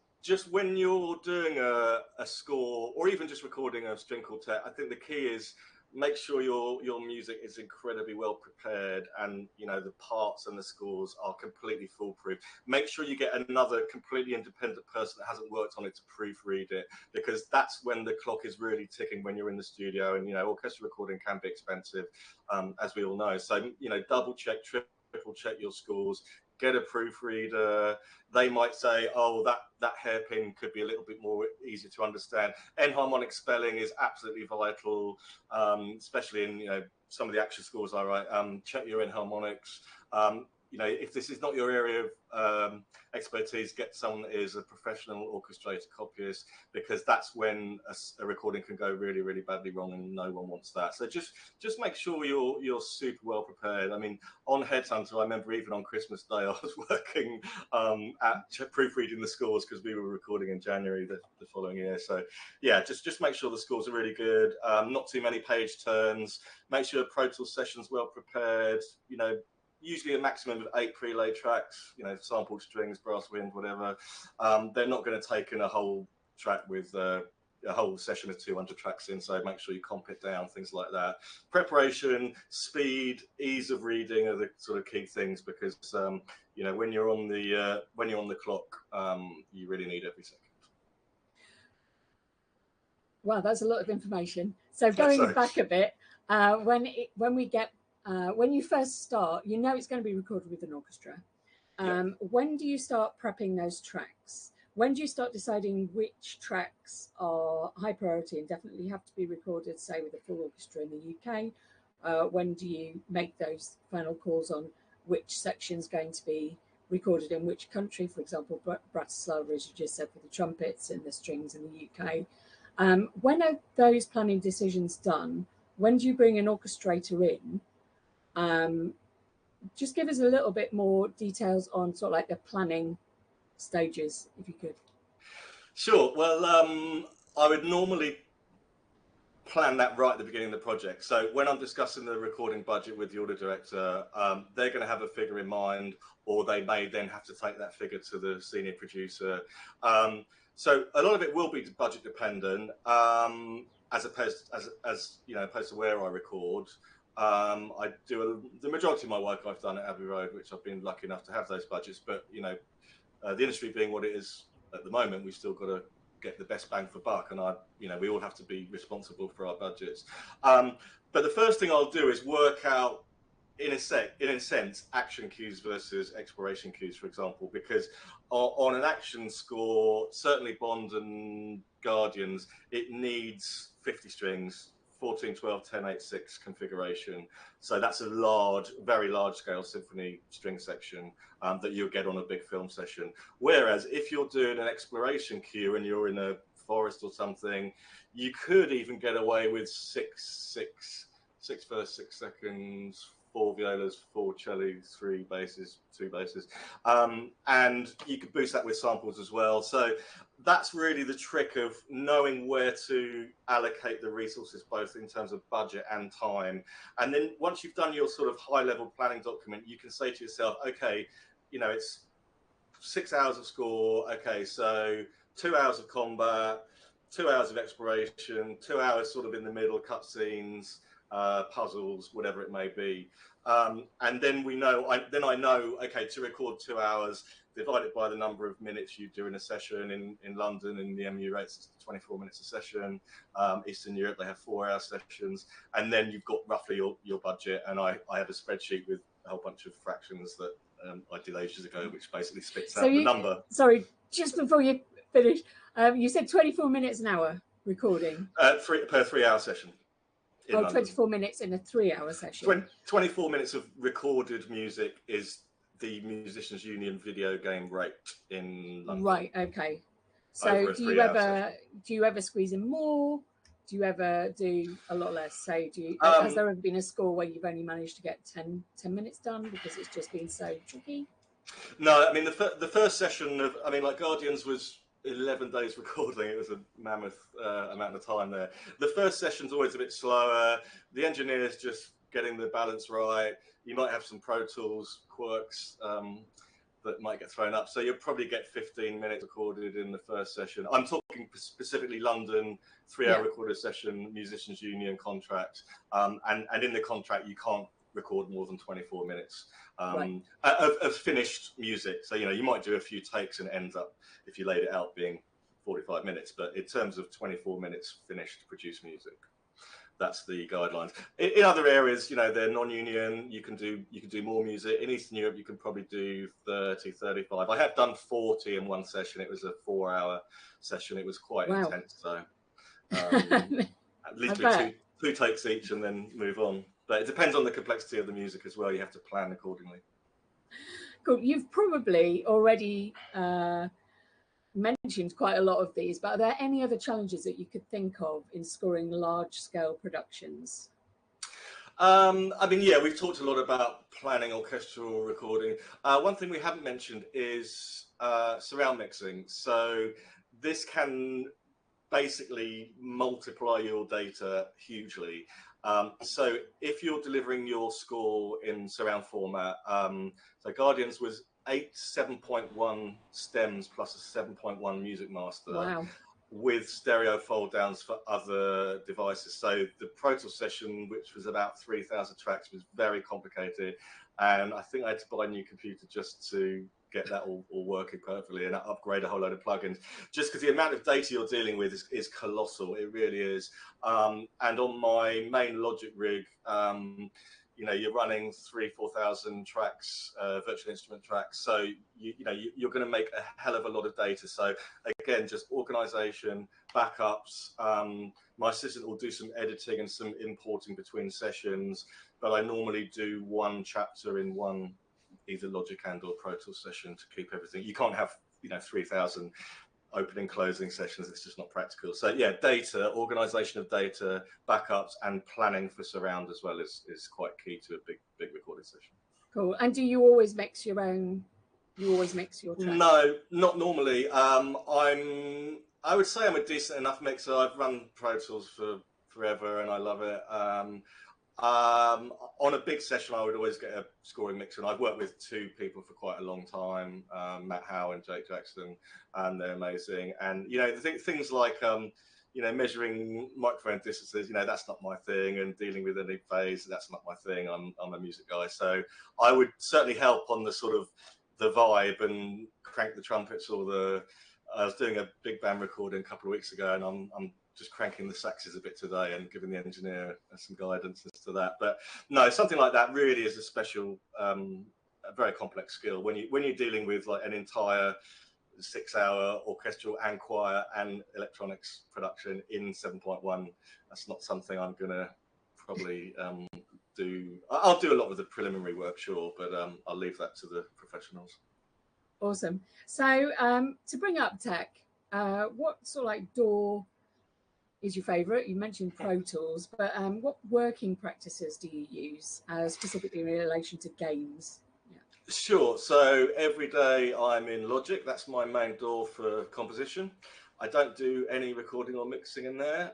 when you're doing a score, or even just recording a string quartet, I think the key is make sure your music is incredibly well prepared, and the parts and the scores are completely foolproof. Make sure you get another completely independent person that hasn't worked on it to proofread it, because that's when the clock is really ticking when you're in the studio. And orchestral recording can be expensive, as we all know. So double check, triple check your scores. Get a proofreader. They might say, oh, that hairpin could be a little bit more easy to understand. Enharmonic spelling is absolutely vital, especially in some of the action scores I write. Check your enharmonics. If this is not your area of expertise, get someone that is a professional orchestrator copyist, because that's when a recording can go really, really badly wrong, and no one wants that. So just make sure you're super well prepared. I mean, on Headhunter, I remember even on Christmas Day, I was working at proofreading the scores, because we were recording in January the following year. So yeah, just make sure the scores are really good. Not too many page turns. Make sure Pro Tools session's well prepared. Usually a maximum of 8 prelay tracks, sampled strings, brass wind, whatever. They're not going to take in a whole track with a whole session of 200 tracks in, so make sure you comp it down, things like that. Preparation, speed, ease of reading are the sort of key things, because when you're on the clock, you really need every second. Wow, that's a lot of information. So going back a bit, when you first start, it's going to be recorded with an orchestra. When do you start prepping those tracks? When do you start deciding which tracks are high priority and definitely have to be recorded, say, with a full orchestra in the UK? When do you make those final calls on which section's going to be recorded in which country? For example, Bratislava, as you just said, for the trumpets and the strings in the UK. When are those planning decisions done? When do you bring an orchestrator in? Just give us a little bit more details on sort of like the planning stages, if you could. Sure. Well, I would normally plan that right at the beginning of the project. So when I'm discussing the recording budget with the audio director, they're going to have a figure in mind, or they may then have to take that figure to the senior producer. So a lot of it will be budget dependent, as opposed to where I record. I do the majority of my work I've done at Abbey Road, which I've been lucky enough to have those budgets. But the industry being what it is at the moment, we've still got to get the best bang for buck, and we all have to be responsible for our budgets. But the first thing I'll do is work out, in a sense, action cues versus exploration cues, for example, because on an action score, certainly Bond and Guardians, it needs 50 strings, 14, 12, 10, 8, 6 configuration. So that's a large, very large scale symphony string section that you'll get on a big film session. Whereas if you're doing an exploration cue and you're in a forest or something, you could even get away with 6 first, 6 seconds, 4 violas, 4 cellos, 3 basses, 2 basses, and you could boost that with samples as well. So that's really the trick of knowing where to allocate the resources, both in terms of budget and time. And then once you've done your sort of high-level planning document, you can say to yourself, okay, it's 6 hours of score. Okay, so 2 hours of combat, 2 hours of exploration, 2 hours sort of in the middle, cutscenes, puzzles, whatever it may be. And then I know, okay, to record 2 hours, divided by the number of minutes you do in a session. In London, in the MU rates, it's 24 minutes a session. Eastern Europe, they have 4-hour sessions. And then you've got roughly your budget. And I have a spreadsheet with a whole bunch of fractions that I did ages ago, which basically spits out the number. Sorry, just before you finish, you said 24 minutes an hour recording? Per 3-hour session. 24 minutes in a 3-hour session. 24 minutes of recorded music is the Musicians Union video game rate in London. Right. Okay. So do you ever squeeze in more? Do you ever do a lot less? Say, has there ever been a score where you've only managed to get 10 minutes done because it's just been so tricky? No, I mean the first session of, like Guardians was 11 days recording. It was a mammoth amount of time there. The first session's always a bit slower. The engineer's just getting the balance right. You might have some Pro Tools quirks. that might get thrown up. So you'll probably get 15 minutes recorded in the first session. I'm talking specifically London, 3-hour recorded session, musicians union contract. And in the contract, you can't record more than 24 minutes of finished music. So, you might do a few takes and it ends up, if you laid it out, being 45 minutes. But in terms of 24 minutes finished produced music, that's the guidelines. In other areas, they're non-union. You can do more music. In Eastern Europe, you can probably do 30, 35. I have done 40 in one session. It was a 4-hour session. It was quite intense. So at least do two takes each and then move on. But it depends on the complexity of the music as well. You have to plan accordingly. Cool. You've probably already mentioned quite a lot of these, but are there any other challenges that you could think of in scoring large-scale productions? We've talked a lot about planning orchestral recording. One thing we haven't mentioned is surround mixing. So this can basically multiply your data hugely. So if you're delivering your score in surround format, so Guardians was 8 7.1 stems plus a 7.1 music master with stereo fold downs for other devices. So the Pro Tools session, which was about 3,000 tracks, was very complicated. And I think I had to buy a new computer just to get that all working perfectly and upgrade a whole load of plugins, just because the amount of data you're dealing with is colossal. It really is. And on my main Logic rig, you're running 3,000-4,000 tracks, virtual instrument tracks. So you're going to make a hell of a lot of data. So again, just organization, backups. My assistant will do some editing and some importing between sessions, but I normally do one chapter in one either Logic and or Pro Tools session to keep everything. You can't have 3,000 opening closing sessions. It's just not practical. So yeah, data, organization of data, backups, and planning for surround as well is quite key to a big recording session. Cool. And do you always mix your own? You always mix your tracks? No, not normally. I would say I'm a decent enough mixer. I've run Pro Tools for forever and I love it. On a big session, I would always get a scoring mixer, and I've worked with 2 people for quite a long time, Matt Howe and Jake Jackson, and they're amazing. And things like measuring microphone distances, that's not my thing, and dealing with any phase, that's not my thing. I'm a music guy, so I would certainly help on the sort of the vibe and crank the trumpets or I was doing a big band recording a couple of weeks ago, and I'm just cranking the saxes a bit today and giving the engineer some guidance as to that. But no, something like that really is a special, a very complex skill. When you're dealing with like an entire 6-hour orchestral and choir and electronics production in 7.1, that's not something I'm gonna probably do. I'll do a lot of the preliminary work, sure, but I'll leave that to the professionals. Awesome. So to bring up tech, what sort of like DAW is your favorite? You mentioned Pro Tools, but what working practices do you use specifically in relation to games? Sure. So every day I'm in Logic. That's my main DAW for composition. I don't do any recording or mixing in there,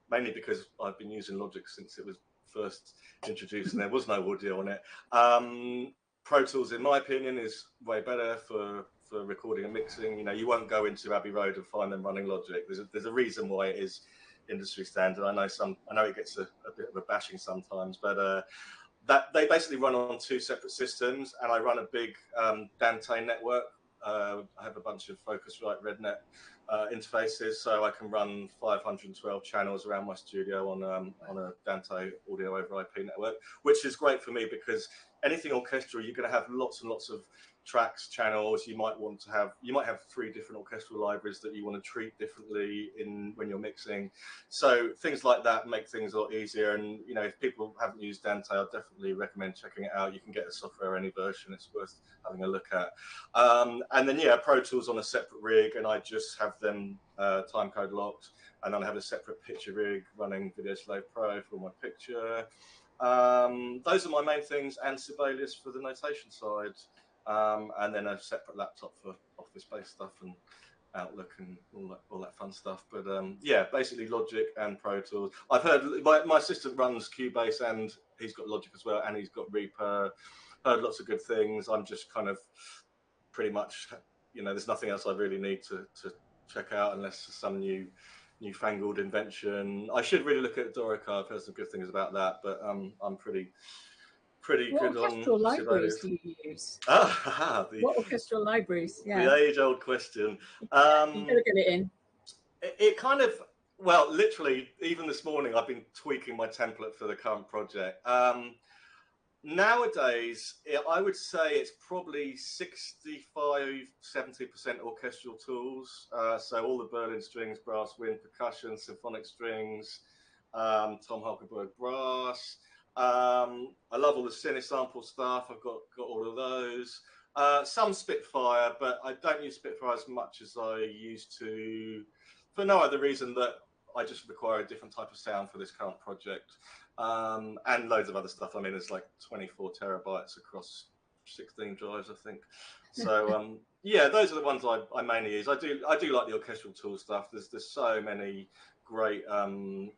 mainly because I've been using Logic since it was first introduced and there was no audio on it. Pro Tools, in my opinion, is way better for recording and mixing. You won't go into Abbey Road and find them running Logic. There's a reason why it is industry standard. I know it gets a bit of a bashing sometimes, but that they basically run on 2 separate systems, and I run a big Dante network. I have a bunch of Focusrite RedNet interfaces, so I can run 512 channels around my studio on a Dante audio over IP network, which is great for me because anything orchestral, you're going to have lots and lots of tracks, channels. You might have 3 different orchestral libraries that you want to treat differently when you're mixing. So things like that make things a lot easier. And if people haven't used Dante, I'd definitely recommend checking it out. You can get the software any version. It's worth having a look at. And then Pro Tools on a separate rig, and I just have them timecode locked. And then I have a separate picture rig running Video Slave Pro for my picture. Those are my main things, and Sibelius for the notation side. And then a separate laptop for office-based stuff and Outlook and all that fun stuff. But basically Logic and Pro Tools. I've heard my assistant runs Cubase, and he's got Logic as well, and he's got Reaper. heard lots of good things. I'm just kind of pretty much, there's nothing else I really need to check out unless some newfangled invention. I should really look at Dorica. I've heard some good things about that, but I'm pretty What good orchestral on libraries Sibelius. do you use? The What orchestral libraries? Yeah, age-old question. you gotta get it in. It kind of, well, literally, even this morning, I've been tweaking my template for the current project. Nowadays, I would say it's probably 65-70% orchestral tools. So all the Berlin strings, brass, wind, percussion, symphonic strings, Tom Hulkenberg brass. I love all the cine sample stuff. I've got all of those. Some Spitfire, but I don't use Spitfire as much as I used to, for no other reason that I just require a different type of sound for this current project. And loads of other stuff. I mean, it's like 24 terabytes across 16 drives, I think. So yeah, those are the ones I mainly use. I do like the orchestral tool stuff. There's so many great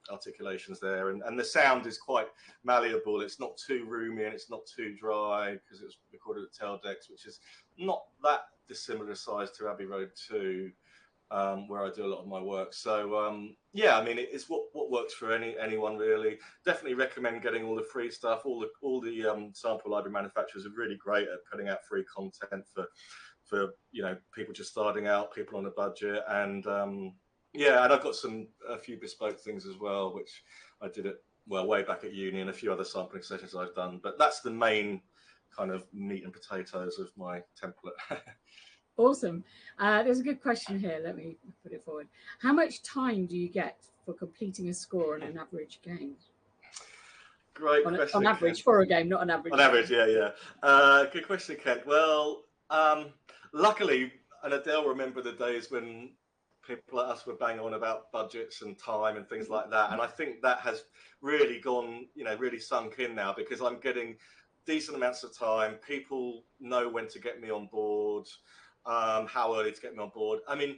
articulations there, and the sound is quite malleable. It's not too roomy and it's not too dry because it's recorded at Teldex, which is not that dissimilar size to Abbey Road 2. Where I do a lot of my work. So yeah, I mean, it's what works for anyone really. Definitely recommend getting all the free stuff. All the sample library manufacturers are really great at putting out free content for people just starting out, people on a budget, and yeah, and I've got a few bespoke things as well, which I did way back at uni, and a few other sampling sessions I've done. But that's the main kind of meat and potatoes of my template. Awesome. There's a good question here. Let me put it forward. How much time do you get for completing a score on an average game? Great question. On average, Kent. For a game, not an average. On average, yeah. Good question, Kent. Well, luckily, and Adele remember the days when people like us were banging on about budgets and time and things like that. And I think that has really gone, really sunk in now, because I'm getting decent amounts of time. People know when to get me on board. How early to get me on board. I mean,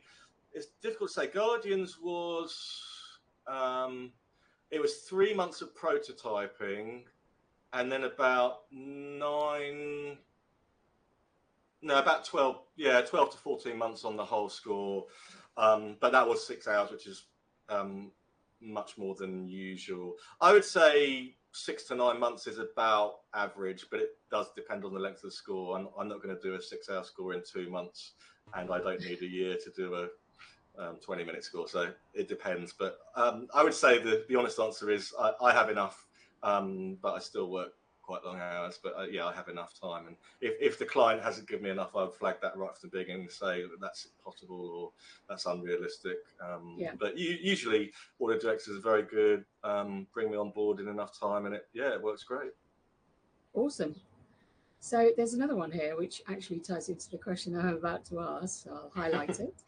it's difficult to say. Guardians was, it was 3 months of prototyping, and then about 12 to 14 months on the whole score. But that was 6 hours, which is much more than usual. I would say 6 to 9 months is about average, but it does depend on the length of the score. I'm not going to do a 6-hour score in 2 months, and I don't need a year to do a 20-minute score. So it depends. But I would say the honest answer is I have enough, but I still work quite long hours. But yeah, I have enough time. And if the client hasn't given me enough, I would flag that right from the beginning and say that that's impossible or that's unrealistic. But usually audio directors are very good, bring me on board in enough time, and it works great. Awesome. So there's another one here which actually ties into the question I'm about to ask, so I'll highlight it.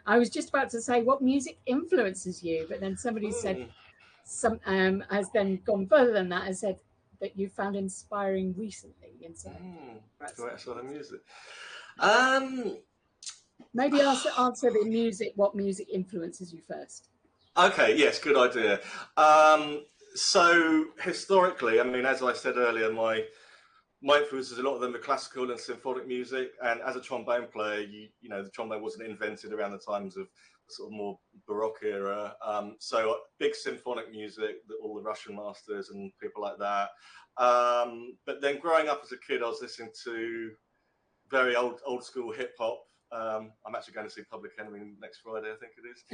I was just about to say, what music influences you? But then somebody said, has then gone further than that and said that you found inspiring recently in some sort of music. Maybe answer the music. What music influences you first? Okay, yes, good idea. So historically, I mean, as I said earlier, my influences, a lot of them are classical and symphonic music. And as a trombone player, the trombone wasn't invented around the times of sort of more Baroque era. So big symphonic music, all the Russian masters and people like that. But then growing up as a kid, I was listening to very old school hip hop. I'm actually going to see Public Enemy next Friday, I think it is.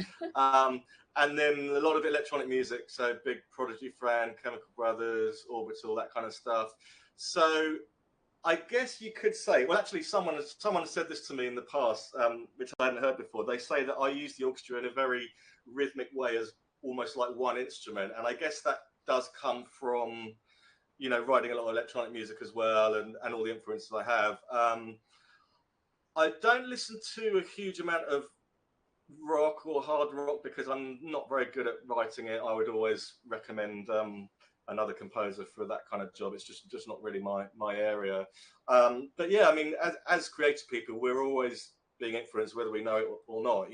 And then a lot of electronic music, so big Prodigy fan, Chemical Brothers, Orbital, that kind of stuff. So I guess you could say, well, actually, someone has said this to me in the past, which I hadn't heard before. They say that I use the orchestra in a very rhythmic way, as almost like one instrument. And I guess that does come from, writing a lot of electronic music as well, and all the influences I have. I don't listen to a huge amount of rock or hard rock because I'm not very good at writing it. I would always recommend another composer for that kind of job. It's just not really my area. But yeah, I mean, as creative people, we're always being influenced, whether we know it or not.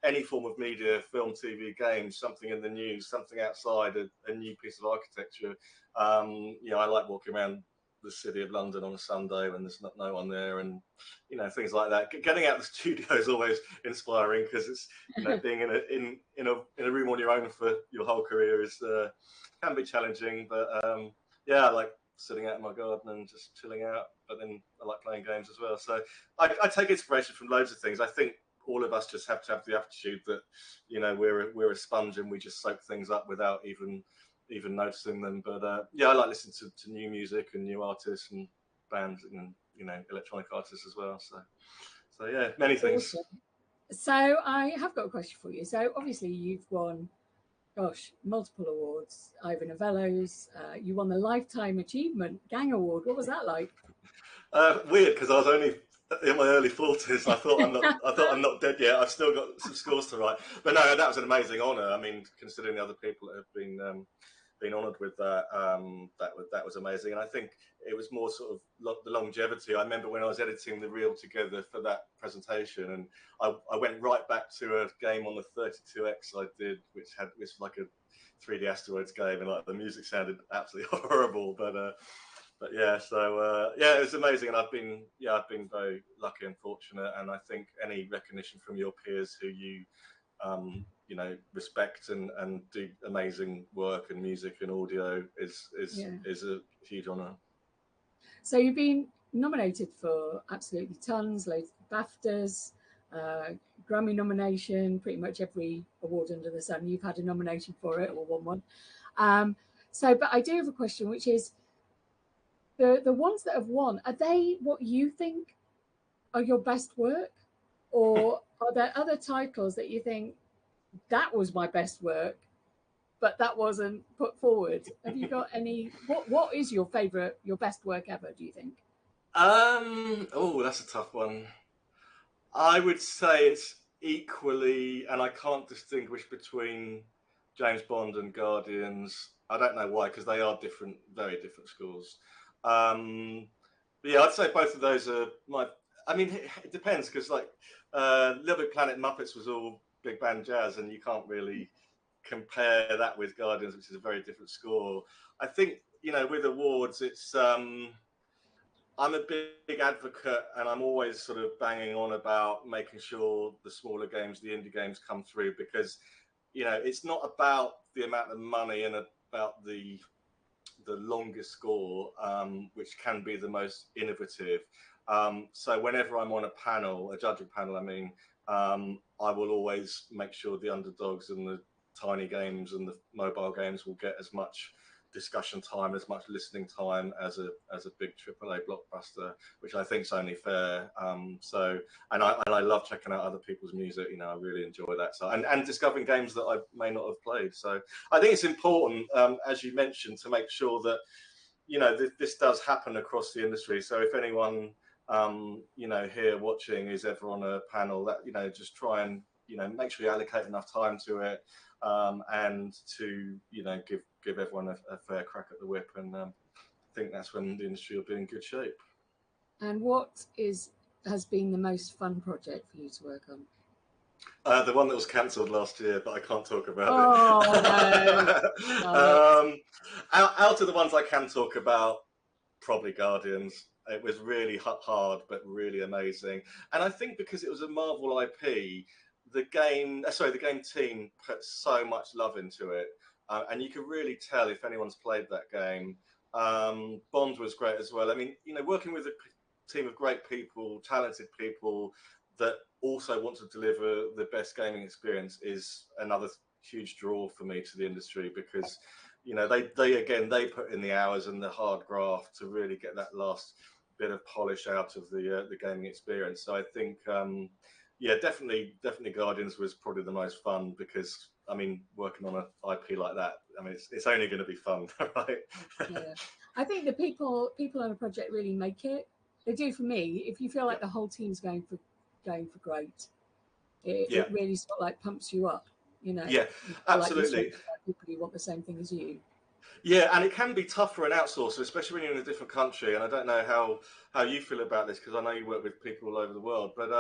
Any form of media, film, TV, games, something in the news, something outside, a new piece of architecture. I like walking around the city of London on a Sunday when there's no one there, and things like that. Getting out of the studio is always inspiring, because it's being in a room on your own for your whole career is can be challenging. But yeah, I like sitting out in my garden and just chilling out. But then I like playing games as well. So I take inspiration from loads of things. I think all of us just have to have the attitude that we're a sponge and we just soak things up without even noticing them. But yeah, I like listening to new music and new artists and bands and electronic artists as well. So yeah, many things. Awesome. So I have got a question for you. So obviously you've won, multiple awards. Ivor Novello's. You won the Lifetime Achievement Gang Award. What was that like? Weird, because I was only in my early 40s. I thought I'm not dead yet. I've still got some scores to write. But no, that was an amazing honour. I mean, considering the other people that have been honoured with that, that was amazing. And I think it was more sort of the longevity. I remember when I was editing the reel together for that presentation, and I went right back to a game on the 32X I did, which was like a 3D asteroids game, and like the music sounded absolutely horrible. But yeah, so yeah, it was amazing, and I've been very lucky and fortunate. And I think any recognition from your peers who you respect and do amazing work and music and audio is a huge honour. So you've been nominated for absolutely tons, loads of BAFTAs, Grammy nomination, pretty much every award under the sun. You've had a nomination for it or won one. But I do have a question, which is, the ones that have won, are they what you think are your best work? Or are there other titles that you think, that was my best work, but that wasn't put forward? Have you got any, what is your best work ever, do you think? Oh, that's a tough one. I would say it's equally, and I can't distinguish between James Bond and Guardians. I don't know why, because they are different, very different scores. But yeah, I'd say both of those are I mean, it depends, because like Little Big Planet Muppets was all big band jazz, and you can't really compare that with Guardians, which is a very different score. I think with awards, it's I'm a big advocate, and I'm always sort of banging on about making sure the smaller games, the indie games, come through, because it's not about the amount of money and about the longest score, which can be the most innovative. So whenever I'm on a panel, a judging panel, I mean, I will always make sure the underdogs and the tiny games and the mobile games will get as much discussion time, as much listening time as a big AAA blockbuster, which I think is only fair. So I love checking out other people's music. I really enjoy that. So and discovering games that I may not have played. So I think it's important, as you mentioned, to make sure that this does happen across the industry. So if anyone here watching is ever on a panel, that just try and make sure you allocate enough time to it, and to give everyone a fair crack at the whip, and I think that's when the industry will be in good shape. And what has been the most fun project for you to work on? The one that was cancelled last year, but I can't talk about it. No. Out of the ones I can talk about, probably Guardians. It was really hard, but really amazing. And I think because it was a Marvel IP, the game team put so much love into it. And you can really tell if anyone's played that game. Bond was great as well. I mean, working with a team of great people, talented people that also want to deliver the best gaming experience is another huge draw for me to the industry, because they put in the hours and the hard graft to really get that last bit of polish out of the gaming experience. So I think definitely Guardians was probably the most fun, because I mean, working on an IP like that, I mean, it's only going to be fun, right? Yeah, I think the people on a project really make it. They do for me. If you feel like the whole team's going for great, it really sort of like pumps you up. Yeah, absolutely. Like people who want the same thing as you. Yeah, and it can be tough for an outsourcer, especially when you're in a different country. And I don't know how you feel about this, because I know you work with people all over the world. But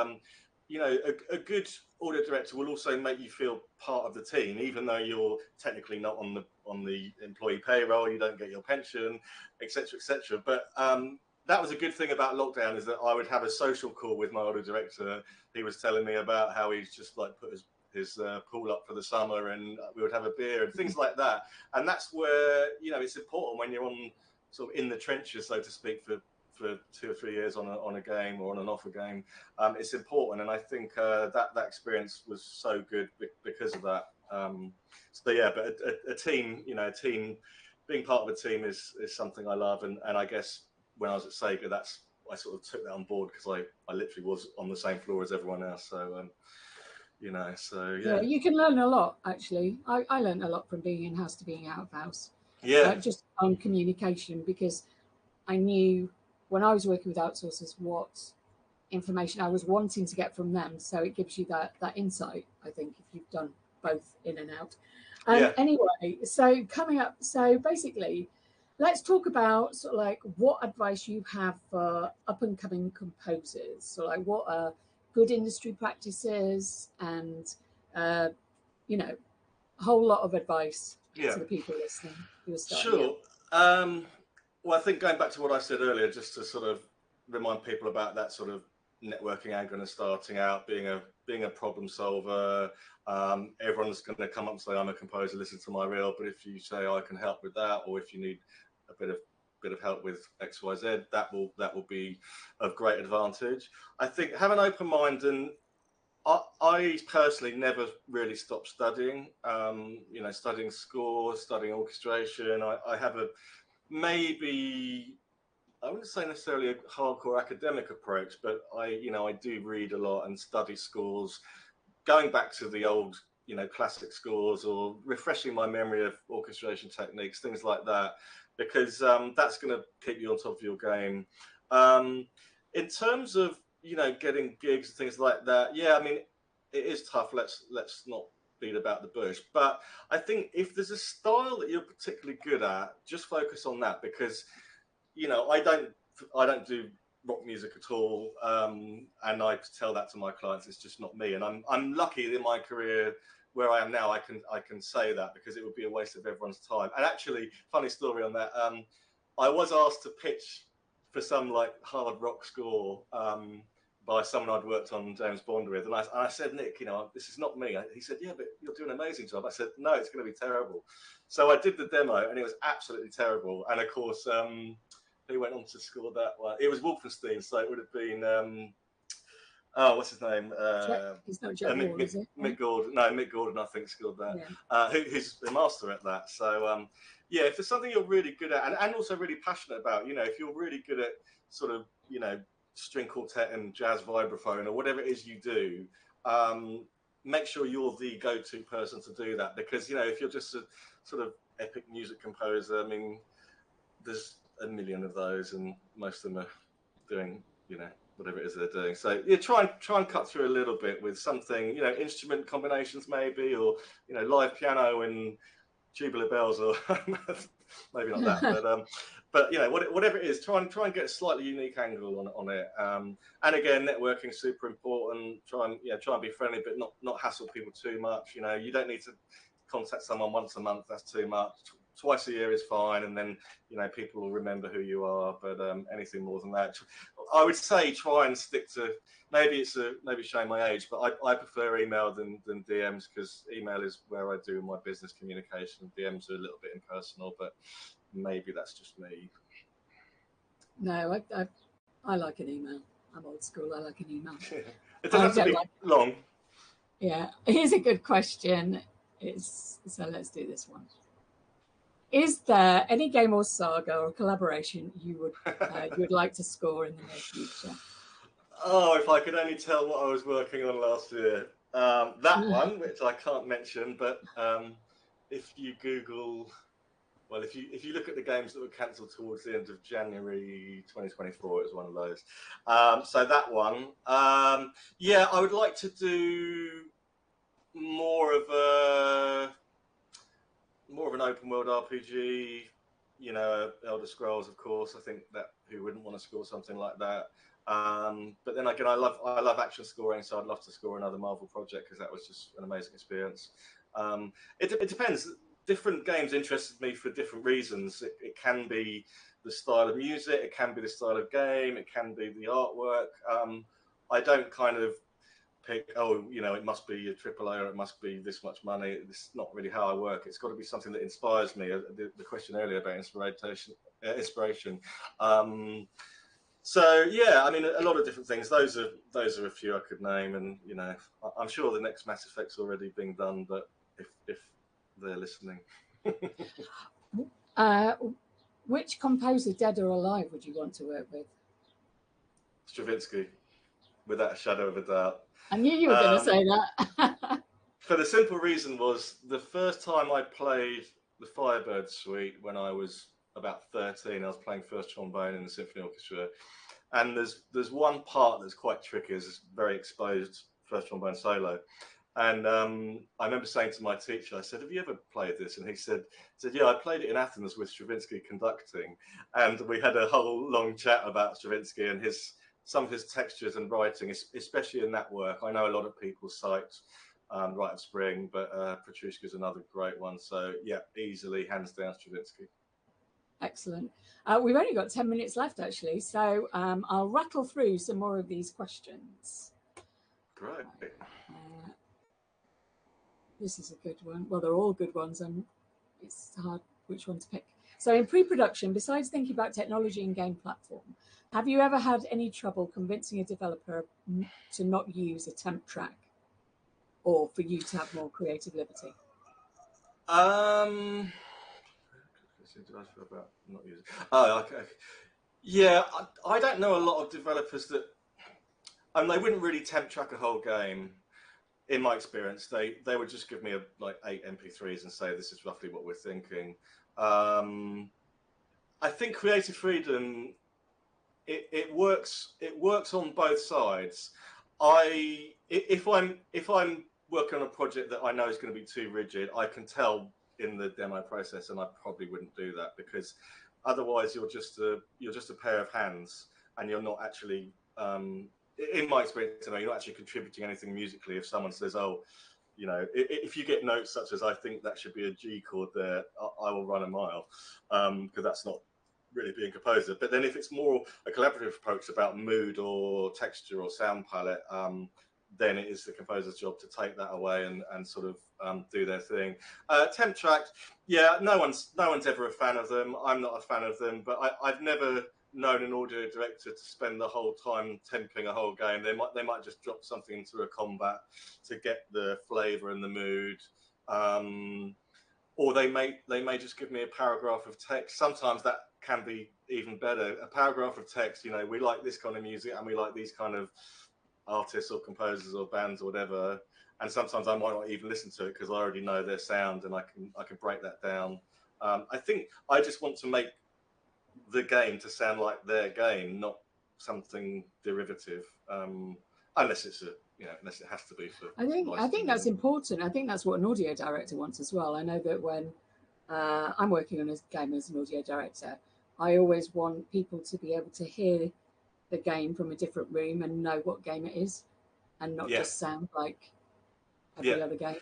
you know, a good audio director will also make you feel part of the team, even though you're technically not on the employee payroll, you don't get your pension, etc., etc. But that was a good thing about lockdown, is that I would have a social call with my audio director. He was telling me about how he's just like put his pool up for the summer, and we would have a beer and things like that. And that's where, you know, it's important when you're on sort of in the trenches, so to speak, for 2 or 3 years on a game or on and off a game. It's important, and I think that experience was so good because of that. So yeah, but a team, you know, being part of a team is something I love, and I guess when I was at Sega, I sort of took that on board, because I literally was on the same floor as everyone else. So you know, so yeah. You can learn a lot, actually. I learned a lot from being in house to being out of house. Yeah. Just on communication, because I knew when I was working with outsourcers what information I was wanting to get from them. So it gives you that insight, I think, if you've done both in and out. Yeah. Anyway, so coming up, so basically, let's talk about sort of like what advice you have for up and coming composers. So like, what are good industry practices, and you know, a whole lot of advice to the people listening who are starting Sure. out. Well, I think going back to what I said earlier, just to sort of remind people about that sort of networking angle and starting out, being a problem solver. Everyone's going to come up and say, I'm a composer, listen to my reel. But if you say, I can help with that, or if you need a bit of help with X, Y, Z, that will be of great advantage. I think have an open mind, and I personally never really stopped studying. You know, studying scores, studying orchestration. I have maybe, I wouldn't say necessarily a hardcore academic approach, but I do read a lot and study scores, going back to the old, you know, classic scores, or refreshing my memory of orchestration techniques, things like that, because that's going to keep you on top of your game. In terms of, you know, getting gigs and things like that, yeah, I mean, it is tough. Let's not beat about the bush, but I think if there's a style that you're particularly good at, just focus on that, because, you know, I don't do rock music at all, and I tell that to my clients. It's just not me, and I'm lucky in my career where I am now. I can say that, because it would be a waste of everyone's time. And actually, funny story on that, I was asked to pitch for some like hard rock score by someone I'd worked on James Bond with, and I said, Nick, you know, this is not me. He said, yeah, but you're doing an amazing job. I said, no, it's going to be terrible. So I did the demo, and it was absolutely terrible. And of course, who went on to score that one? It was Wolfenstein, so it would have been what's his name? He's not Jack Wall, is it? Mick Gordon. No, Mick Gordon, I think, scored that. Yeah. Who's the master at that. So yeah, if there's something you're really good at, and also really passionate about, you know, if you're really good at sort of, you know, string quartet and jazz vibraphone, or whatever it is you do, make sure you're the go-to person to do that. Because, you know, if you're just a sort of epic music composer, I mean, there's a million of those, and most of them are doing, you know, whatever it is they're doing. So yeah, try and cut through a little bit with something, you know, instrument combinations maybe, or, you know, live piano and tubular bells, or maybe not that, but you know, whatever it is, try and get a slightly unique angle on it. And again, networking is super important. Try and be friendly, but not hassle people too much. You know, you don't need to contact someone once a month. That's too much. Twice a year is fine, and then, you know, people will remember who you are. But anything more than that, I would say try and stick to. Maybe showing my age, but I prefer email than DMs, because email is where I do my business communication. DMs are a little bit impersonal, but maybe that's just me. No, I like an email. I'm old school. I like an email. It doesn't have to be long. Yeah, here's a good question. So let's do this one. Is there any game or saga or collaboration you would like to score in the near future? Oh, if I could only tell what I was working on last year. That one, which I can't mention, but if you Google, well, if you look at the games that were cancelled towards the end of January 2024, it was one of those. So that one, yeah, I would like to do more of an open world RPG. You know, Elder Scrolls, of course. I think that who wouldn't want to score something like that? But then again, I love action scoring, so I'd love to score another Marvel project because that was just an amazing experience. It depends. Different games interested me for different reasons. It can be the style of music, it can be the style of game, it can be the artwork. I don't kind of pick, oh, you know, it must be a AAA or it must be this much money. It's not really how I work. It's got to be something that inspires me. The question earlier about inspiration. So yeah, I mean, a lot of different things. Those are a few I could name, and you know, I'm sure the next Mass Effect's already being done, but if they're listening. Which composer, dead or alive, would you want to work with? Stravinsky, without a shadow of a doubt. I knew you were going to say that. For the simple reason was the first time I played the Firebird Suite when I was about 13, I was playing first trombone in the symphony orchestra, and there's one part that's quite tricky. It's this very exposed first trombone solo. And I remember saying to my teacher, I said, have you ever played this? And he said, yeah, I played it in Athens with Stravinsky conducting. And we had a whole long chat about Stravinsky and some of his textures and writing, especially in that work. I know a lot of people cite Rite of Spring, but Petrushka is another great one. So yeah, easily, hands down, Stravinsky. Excellent. We've only got 10 minutes left, actually. So I'll rattle through some more of these questions. Great. This is a good one. Well, they're all good ones, and it's hard which one to pick. So in pre-production, besides thinking about technology and game platform, have you ever had any trouble convincing a developer to not use a temp track, or for you to have more creative liberty? Did I feel about not using? Oh, okay. Yeah, I don't know a lot of developers that, they wouldn't really temp track a whole game. In my experience, they would just give me like 8 MP3s and say this is roughly what we're thinking. I think creative freedom, it works on both sides. If I'm working on a project that I know is going to be too rigid, I can tell in the demo process, and I probably wouldn't do that, because otherwise you're just a pair of hands, and you're not actually in my experience, you're not actually contributing anything musically. If someone says, oh, you know, if you get notes such as, I think that should be a G chord there, I will run a mile, because that's not really being composer. But then if it's more a collaborative approach about mood or texture or sound palette, then it is the composer's job to take that away and sort of do their thing. Temp tracks, yeah, no one's ever a fan of them. I'm not a fan of them, but I've never known an audio director to spend the whole time temping a whole game. They might just drop something into a combat to get the flavour and the mood, or they may just give me a paragraph of text. Sometimes that can be even better. A paragraph of text, you know, we like this kind of music and we like these kind of artists or composers or bands or whatever. And sometimes I might not even listen to it because I already know their sound and I can break that down. I think I just want to make the game to sound like their game, not something derivative, unless it's unless it has to be for. I think that's important. I think that's what an audio director wants as well. I know that when I'm working on a game as an audio director, I always want people to be able to hear the game from a different room and know what game it is, and not just sound like every other game.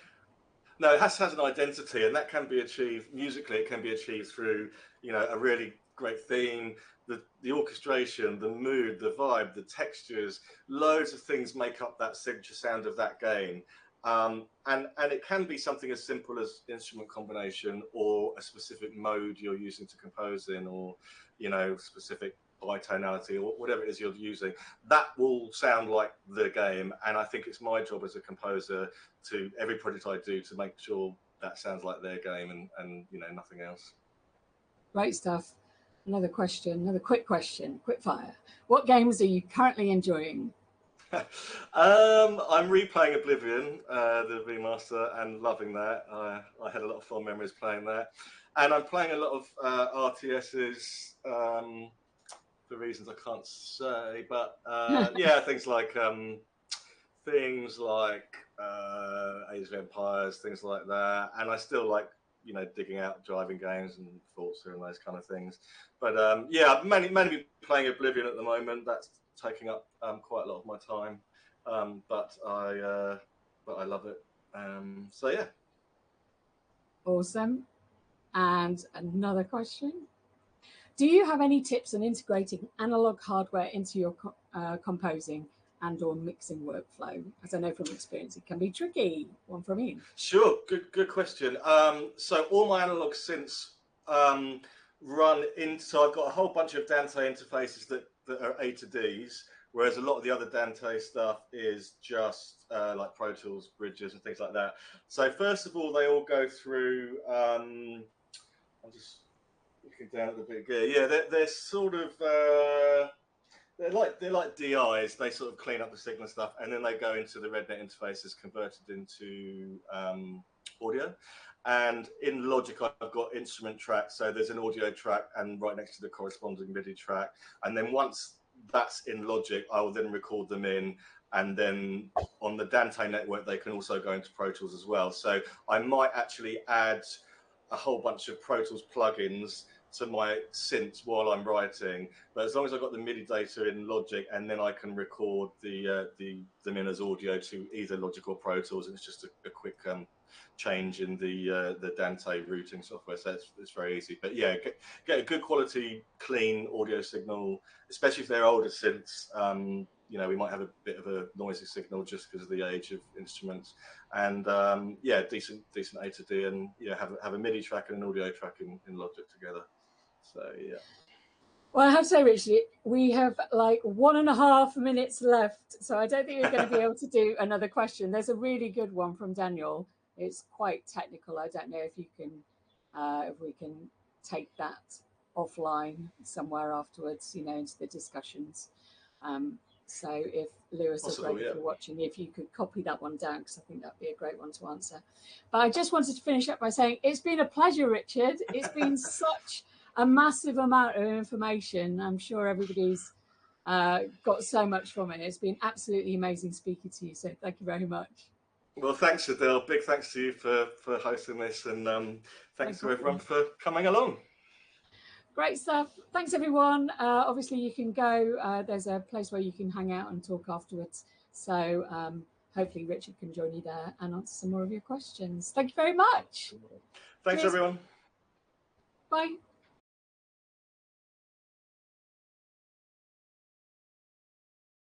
No, it has to have an identity, and that can be achieved musically. It can be achieved through, you know, a really great theme, the orchestration, the mood, the vibe, the textures. Loads of things make up that signature sound of that game, and it can be something as simple as instrument combination or a specific mode you're using to compose in, or, you know, specific bitonality or whatever it is you're using. That will sound like the game, and I think it's my job as a composer to every project I do to make sure that sounds like their game and you know, nothing else. Great stuff. Another question, another quick question, quick fire. What games are you currently enjoying? I'm replaying Oblivion, the remaster, and loving that. I had a lot of fond memories playing that, and I'm playing a lot of RTSs for reasons I can't say, but yeah, things like Age of Empires, things like that, and I still like, you know, digging out driving games and Forza and those kind of things. But yeah, mainly playing Oblivion at the moment. That's taking up quite a lot of my time, but I love it. So yeah. Awesome. And another question. Do you have any tips on integrating analog hardware into your composing and or mixing workflow? As I know from experience, it can be tricky. One from Ian. Sure, good question. So all my analog synths run into, so I've got a whole bunch of Dante interfaces that are A to Ds, whereas a lot of the other Dante stuff is just like Pro Tools, bridges and things like that. So first of all, they all go through, I'm just looking down at the big gear. Yeah, they're sort of, they're like DIs. They sort of clean up the signal stuff, and then they go into the RedNet interfaces converted into audio. And in Logic, I've got instrument tracks. So there's an audio track, and right next to the corresponding MIDI track. And then once that's in Logic, I will then record them in. And then on the Dante network, they can also go into Pro Tools as well. So I might actually add a whole bunch of Pro Tools plugins to my synths while I'm writing, but as long as I've got the MIDI data in Logic, and then I can record them in as audio to either Logic or Pro Tools, and it's just a quick change in the Dante routing software, so it's very easy. But yeah, get a good quality, clean audio signal, especially if they're older synths. You know, we might have a bit of a noisy signal just because of the age of instruments, and yeah, decent A to D, and yeah, have a MIDI track and an audio track in Logic together. So yeah. Well, I have to say, Richard, we have like 1.5 minutes left, so I don't think we're going to be able to do another question. There's a really good one from Daniel. It's quite technical. I don't know if you can, if we can take that offline somewhere afterwards, you know, into the discussions. So if Lewis or Greg, if you're watching, if you could copy that one down, because I think that'd be a great one to answer. But I just wanted to finish up by saying it's been a pleasure, Richard. It's been such a massive amount of information. I'm sure everybody's got so much from it. It's been absolutely amazing speaking to you. So thank you very much. Well, thanks, Adele. Big thanks to you for hosting this, and thanks to everyone for coming along. Great stuff. Thanks, everyone. Obviously, you can go. There's a place where you can hang out and talk afterwards. So hopefully Richard can join you there and answer some more of your questions. Thank you very much. Thanks, Cheers. everyone. Bye.